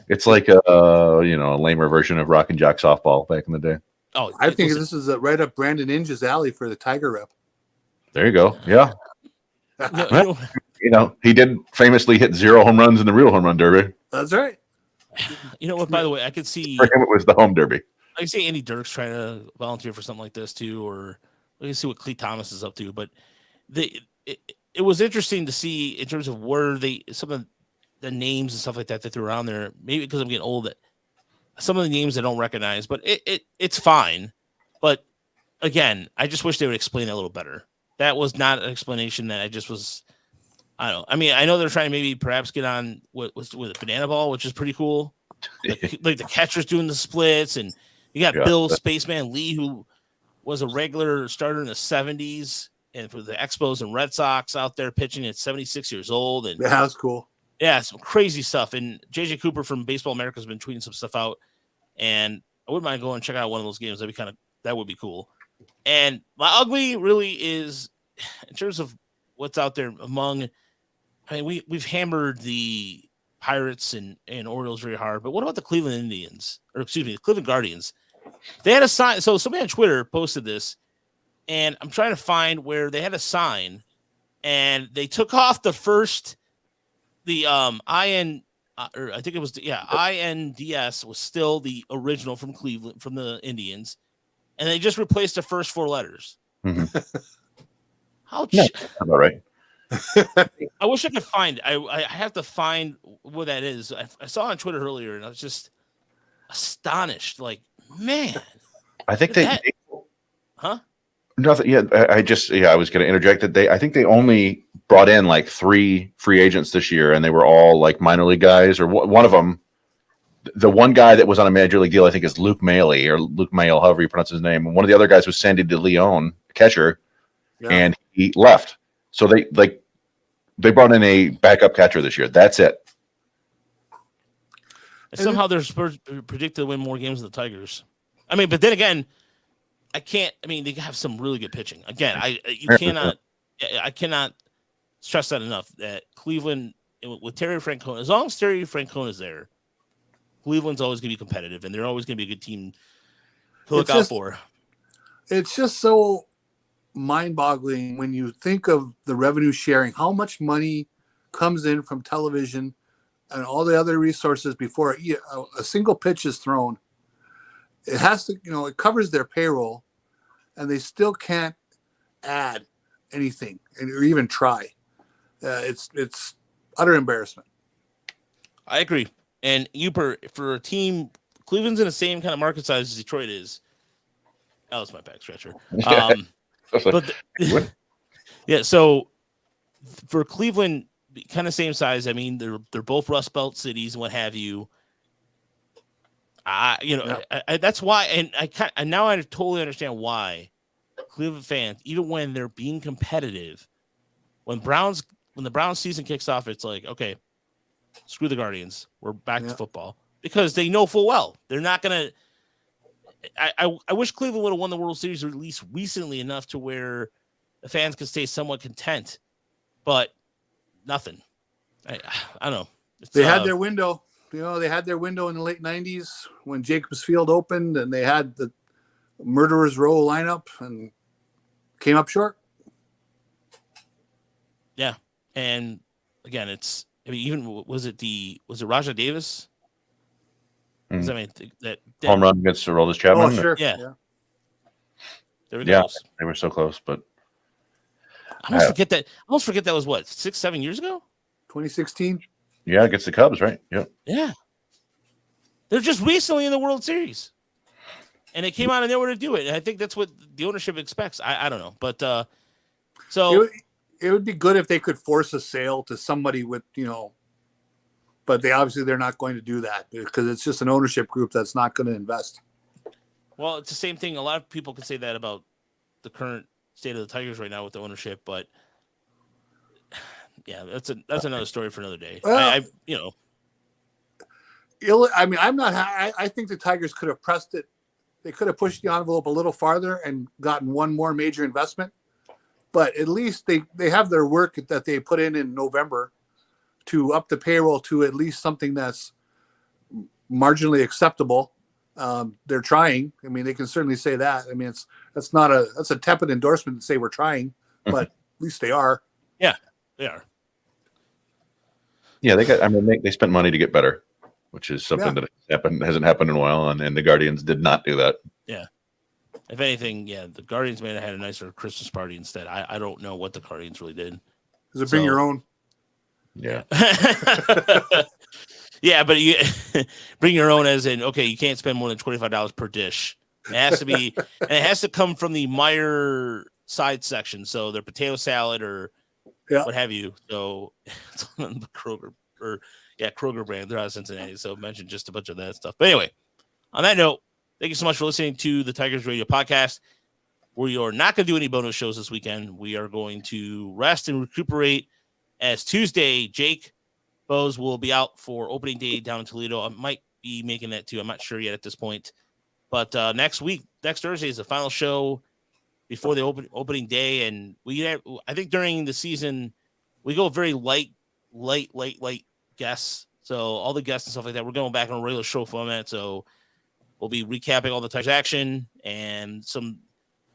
it's like a lamer version of Rock and Jock softball back in the day. Oh, I think this is right up Brandon Inge's alley for the Tiger rep. There you go. Yeah. He did famously hit 0 home runs in the real home run derby. That's right. You know what? By the way, I could see. For him, it was the home derby. I can see Andy Dirks trying to volunteer for something like this too, or we can see what Cleet Thomas is up to. But it was interesting to see in terms of where some of the names and stuff like that they threw around there. Maybe because I'm getting old, that some of the names I don't recognize, but it's fine. But again, I just wish they would explain that a little better. That was not an explanation that I just was. I don't know. I mean, I know they're trying to maybe perhaps get on with a banana ball, which is pretty cool. Like the catcher's doing the splits, and you got Bill Spaceman Lee, who was a regular starter in the 70s and for the Expos and Red Sox out there pitching at 76 years old. And yeah, that's cool. Yeah, some crazy stuff. And JJ Cooper from Baseball America has been tweeting some stuff out, and I wouldn't mind going and check out one of those games. That would be cool. And my ugly really is in terms of what's out there among. I mean, we've hammered the Pirates and Orioles very hard, but what about the Cleveland Indians? Or excuse me, the Cleveland Guardians? They had a sign. So somebody on Twitter posted this, and I'm trying to find where they had a sign, and they took off the or I think it was INDS was still the original from Cleveland, from the Indians, and they just replaced the first 4 letters. Mm-hmm. How all right. I wish I could find. I have to find what that is. I saw it on Twitter earlier, and I was just astonished. Like, man, I think huh? Nothing. Yeah, I was going to interject that I think they only brought in like 3 free agents this year, and they were all like minor league guys. Or one of them, the one guy that was on a major league deal, I think, is Luke Maile, however you pronounce his name. And one of the other guys was Sandy DeLeon, catcher, and he left. So they brought in a backup catcher this year. That's it. And somehow they're predicted to win more games than the Tigers. I mean, but then again, I can't. I mean, they have some really good pitching. Again, I cannot stress that enough. That Cleveland with Terry Francona, as long as Terry Francona is there, Cleveland's always going to be competitive, and they're always going to be a good team to look out for. It's just so mind-boggling when you think of the revenue sharing, how much money comes in from television and all the other resources before a single pitch is thrown. It has to, it covers their payroll, and they still can't add anything or even try. It's utter embarrassment. I agree. And for a team, Cleveland's in the same kind of market size as Detroit is. That was my back stretcher. But so for Cleveland, kind of same size. I mean, they're both Rust Belt cities and what have you. That's why, and now I totally understand why Cleveland fans, even when they're being competitive, when the Browns season kicks off, it's like, okay, screw the Guardians, we're back to football, because they know full well they're not gonna. I wish Cleveland would have won the World Series, or at least recently enough to where the fans could stay somewhat content, but nothing. I don't know. They had their window. They had their window in the late 90s when Jacobs Field opened, and they had the Murderers Row lineup and came up short. Yeah, and again, even was it Rajah Davis? Mm. I mean, that Home run against Aroldis Oh, Chapman. sure. Yeah. They were Yeah, close. they were so close, but I almost forget that was what 6-7 years ago. 2016. yeah, against the Cubs, right? Yep. Yeah, they're just recently in the World Series, and they came out of nowhere to do it. And I think that's what the ownership expects. I don't know, but It would be good if they could force a sale to somebody with, but they're not going to do that because it's just an ownership group that's not going to invest. well, it's the same thing. A lot of people can say that about the current state of the Tigers right now with the ownership, but yeah, that's another story for another day. Well, I'm not. I think the Tigers could have pressed it. They could have pushed the envelope a little farther and gotten one more major investment. But at least they have their work that they put in November to up the payroll to at least something that's marginally acceptable. They're trying. I mean, they can certainly say that. I mean, that's a tepid endorsement to say we're trying, but at least they are. Yeah, they are. Yeah, they spent money to get better, which is something that hasn't happened in a while, and the Guardians did not do that. Yeah. If anything, the Guardians may have had a nicer Christmas party instead. I don't know what the Guardians really did. Is it bring your own? Yeah. Yeah, but you bring your own as in, okay, you can't spend more than $25 per dish. It has to be, and it has to come from the Meyer side section. So their potato salad or what have you. So it's on the Kroger brand. They're out of Cincinnati. So mention just a bunch of that stuff. But anyway, on that note, thank you so much for listening to the Tigers Radio podcast. We are not going to do any bonus shows this weekend. We are going to rest and recuperate as Tuesday, Jake Bose will be out for opening day down in Toledo. I might be making that too. I'm not sure yet at this point. But next Thursday is the final show before the opening day. And I think during the season, we go very light guests. So all the guests and stuff like that, we're going back on a regular show format. So we'll be recapping all the Tigers action and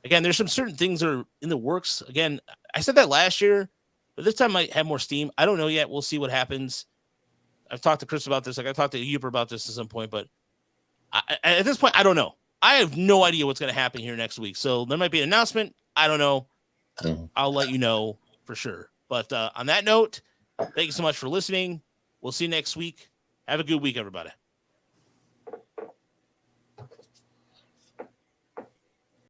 there's some certain things that are in the works. Again, I said that last year, but this time might have more steam. I don't know yet. We'll see what happens. I've talked to Chris about this. I talked to Rieper about this at some point, but at this point, I don't know. I have no idea what's going to happen here next week. So there might be an announcement. I don't know. I'll let you know for sure. But on that note, thank you so much for listening. We'll see you next week. Have a good week, everybody.